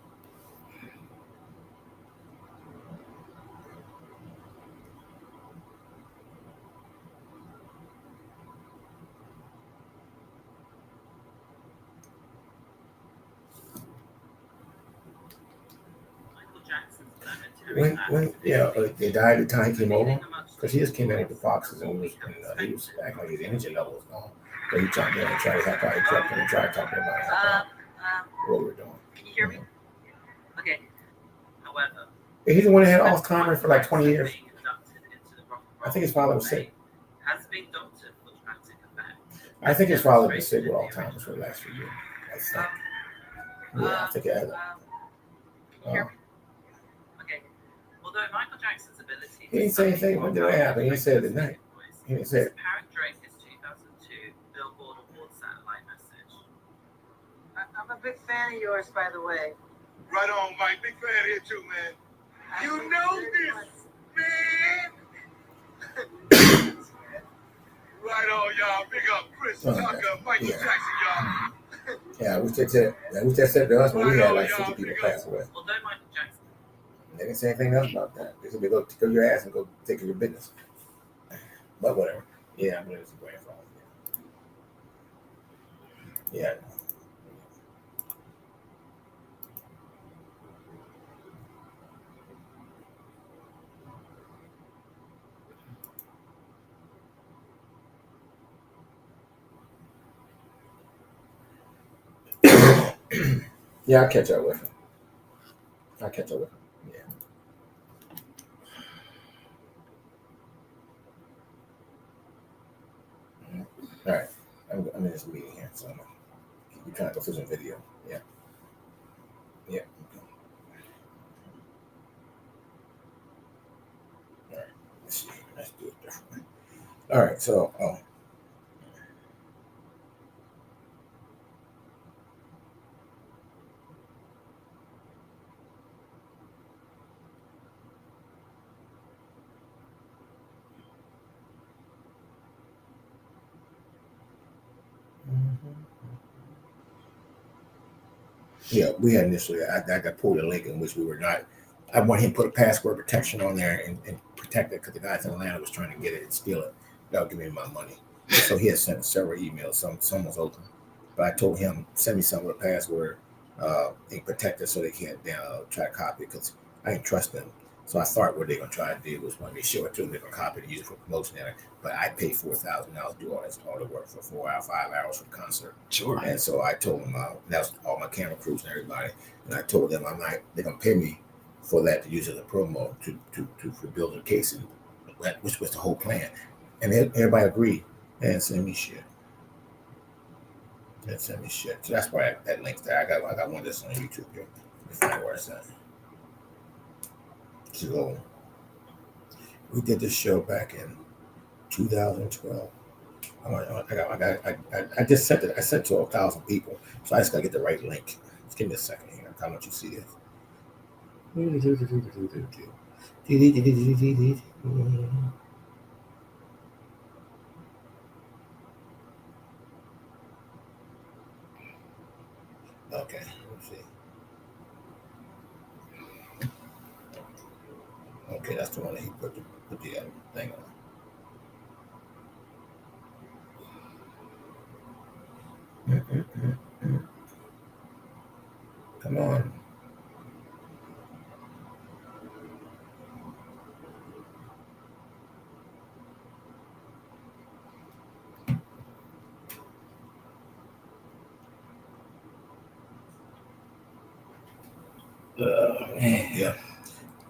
When they died the time he came over, because he just came in with the boxes and he was acting like his energy level was gone. But he tried to help out. He kept and tried to talk to everybody about what we were doing. Can you hear me? Okay. However, he's the one that had Alzheimer's for like 20 years. I think his father was sick. Has been doctored for dramatic effect. I think his father was sick with Alzheimer's for the last few years. I think. Yeah, I think it had. Although Michael Jackson's ability he didn't say anything. When did it happen? He didn't say it at night. He didn't say it. Apparent during his 2002 Billboard Awards satellite message. I'm a big fan of yours, by the way. Right on, Mike. Big fan here too, man. You know this, man. Right on, y'all. Big up Chris Tucker, Michael Jackson, y'all. Yeah, we just said to us when we had like 50 people pass away. Although Michael Jackson. They didn't say anything else about that. They said they go your ass and go take care of your business. But whatever. Yeah, I'm going to go ahead and follow. Yeah. Yeah, I'll catch up with him. Yeah. All right. I'm in this meeting here, so we're trying to go through some video. Yeah. Yeah. All right. Let's see. Let's do it differently. All right. So, yeah, we had initially, I pulled a link in which we were not, I want him to put a password protection on there and protect it because the guys in Atlanta was trying to get it and steal it. That'll give me my money. So he had sent several emails. Some was open. But I told him, send me some with a password and protect it so they can't try to copy it because I didn't trust them. So I thought what they're going to try to do was when they show it to them, they're going to copy it and use it for promotion. But I paid $4,000 to do all the work for 5 hours for the concert. Sure. And so I told them, that was all my camera crews and everybody. And I told them, they're going to pay me for that to use as a promo to build a case, which was the whole plan. And everybody agreed and send me shit. So that's why that link's there. I got one of this on YouTube here. Let me find where it's at. So we did this show back in 2012. I just sent it. I sent to 1,000 people. So I just gotta get the right link. Just give me a second here. How much you see this? Okay, let's see. Okay, that's the one that he put the thing on. Come on.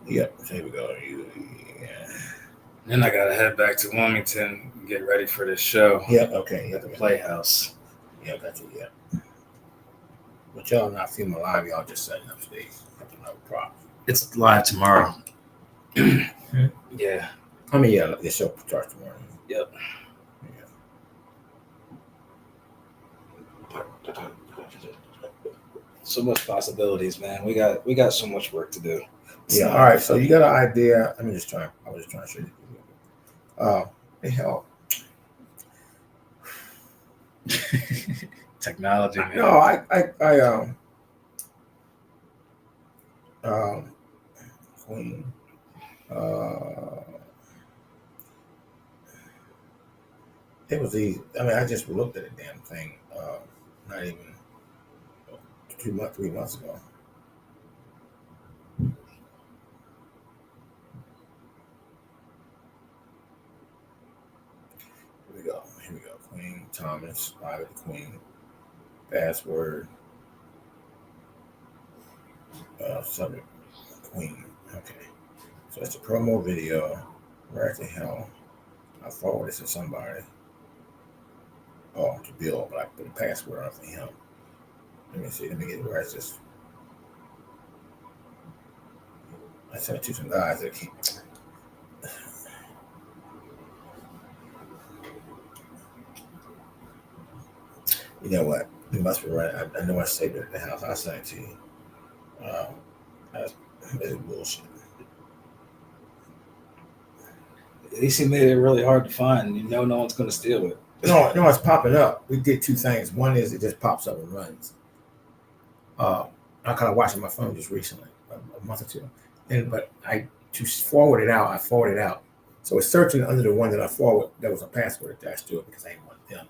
Yeah. Here we go. Yeah. Then I gotta head back to Wilmington and get ready for this show. Yeah, okay. At the Playhouse. Yeah, got you, yeah. But y'all not filming live, y'all just setting up stage. No props. It's live tomorrow. Yeah. I mean, yeah, the show starts tomorrow. Yep. Yeah. So much possibilities, man. We got so much work to do. Yeah, all right. So you got an idea. I was just trying to show you. The hell. Technology, man. No, I Queen. It was easy. I mean, I just looked at the damn thing. Not even 3 months ago. Here we go. Queen Thomas, live at the Queen. Password. Subject. Queen. Okay. So it's a promo video. Where the hell? I forwarded it to somebody. Oh, to Bill, but I put a password on for him. Let me see. Let me get it. Where is this? I sent it to some guys that keep. You know what? You must be right. I know I saved it at the house. I'll send it to you. That's bullshit. At least he made it really hard to find. You know, no one's going to steal it. No, it's popping up. We did two things. One is it just pops up and runs. I kind of watched it on my phone just recently, a month or two. But to forward it out, I forwarded it out. So it's searching under the one that I forwarded. There was a password attached to it because I didn't want them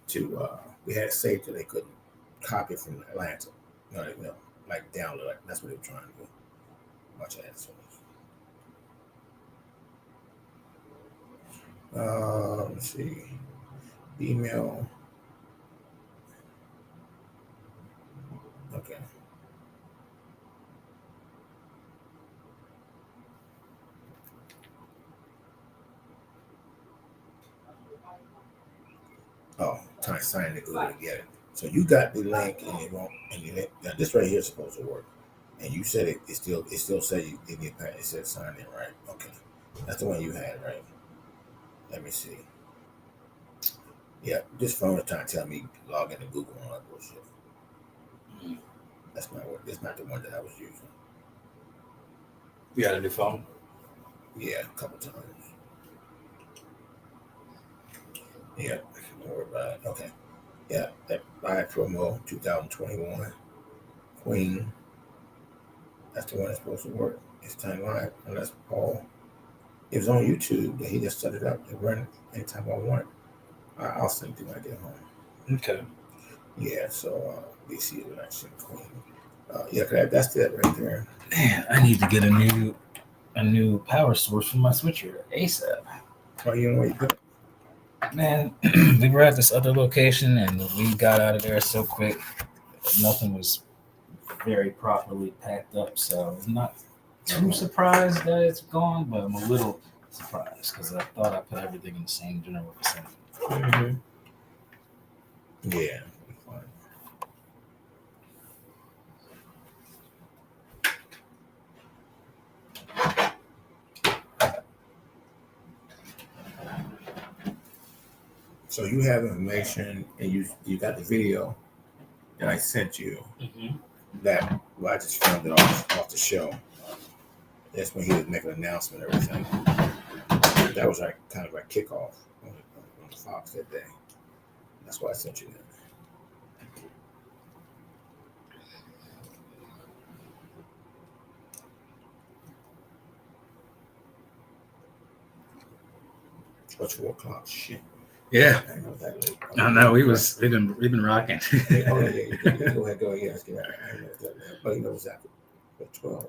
to. We had it saved so they couldn't copy it from Atlanta. Like download it. That's what they were trying to do. Watch that. Let's see. Email. Okay. Oh, trying to sign it, Google to get it. So you got the link and it won't, now this right here is supposed to work. And you said it still said you didn't get it said sign in, right? Okay. That's the one you had, right? Let me see. Yeah, this phone is trying to tell me log into Google and all that bullshit. That's not the one that I was using. You got a new phone? Yeah, a couple times. Yeah, don't worry about it. Okay. Yeah, that live promo 2021 Queen. That's the one that's supposed to work. It's time live, unless Paul. It was on YouTube, but he just set it up to run anytime I want. I'll send it when I get home. Okay. Yeah, so BC election Queen. Yeah, that's it right there. Man, I need to get a new power source for my switcher ASAP. Oh, you know where you put it? Man, we were at this other location and we got out of there so quick. Nothing was very properly packed up, so I'm not too surprised that it's gone, but I'm a little surprised because I thought I put everything in the same general vicinity. Mm-hmm. Yeah. So you have information, and you got the video that I sent you. Mm-hmm. That I just filmed it off the show. That's when he was making an announcement and everything. That was like kind of a kickoff on Fox that day. That's why I sent you that. What's 4 o'clock? Shit. Yeah. I know that late. I know we've been rocking. Yeah, go ahead. Yeah, let's get out. I know that. But you know what's after 12.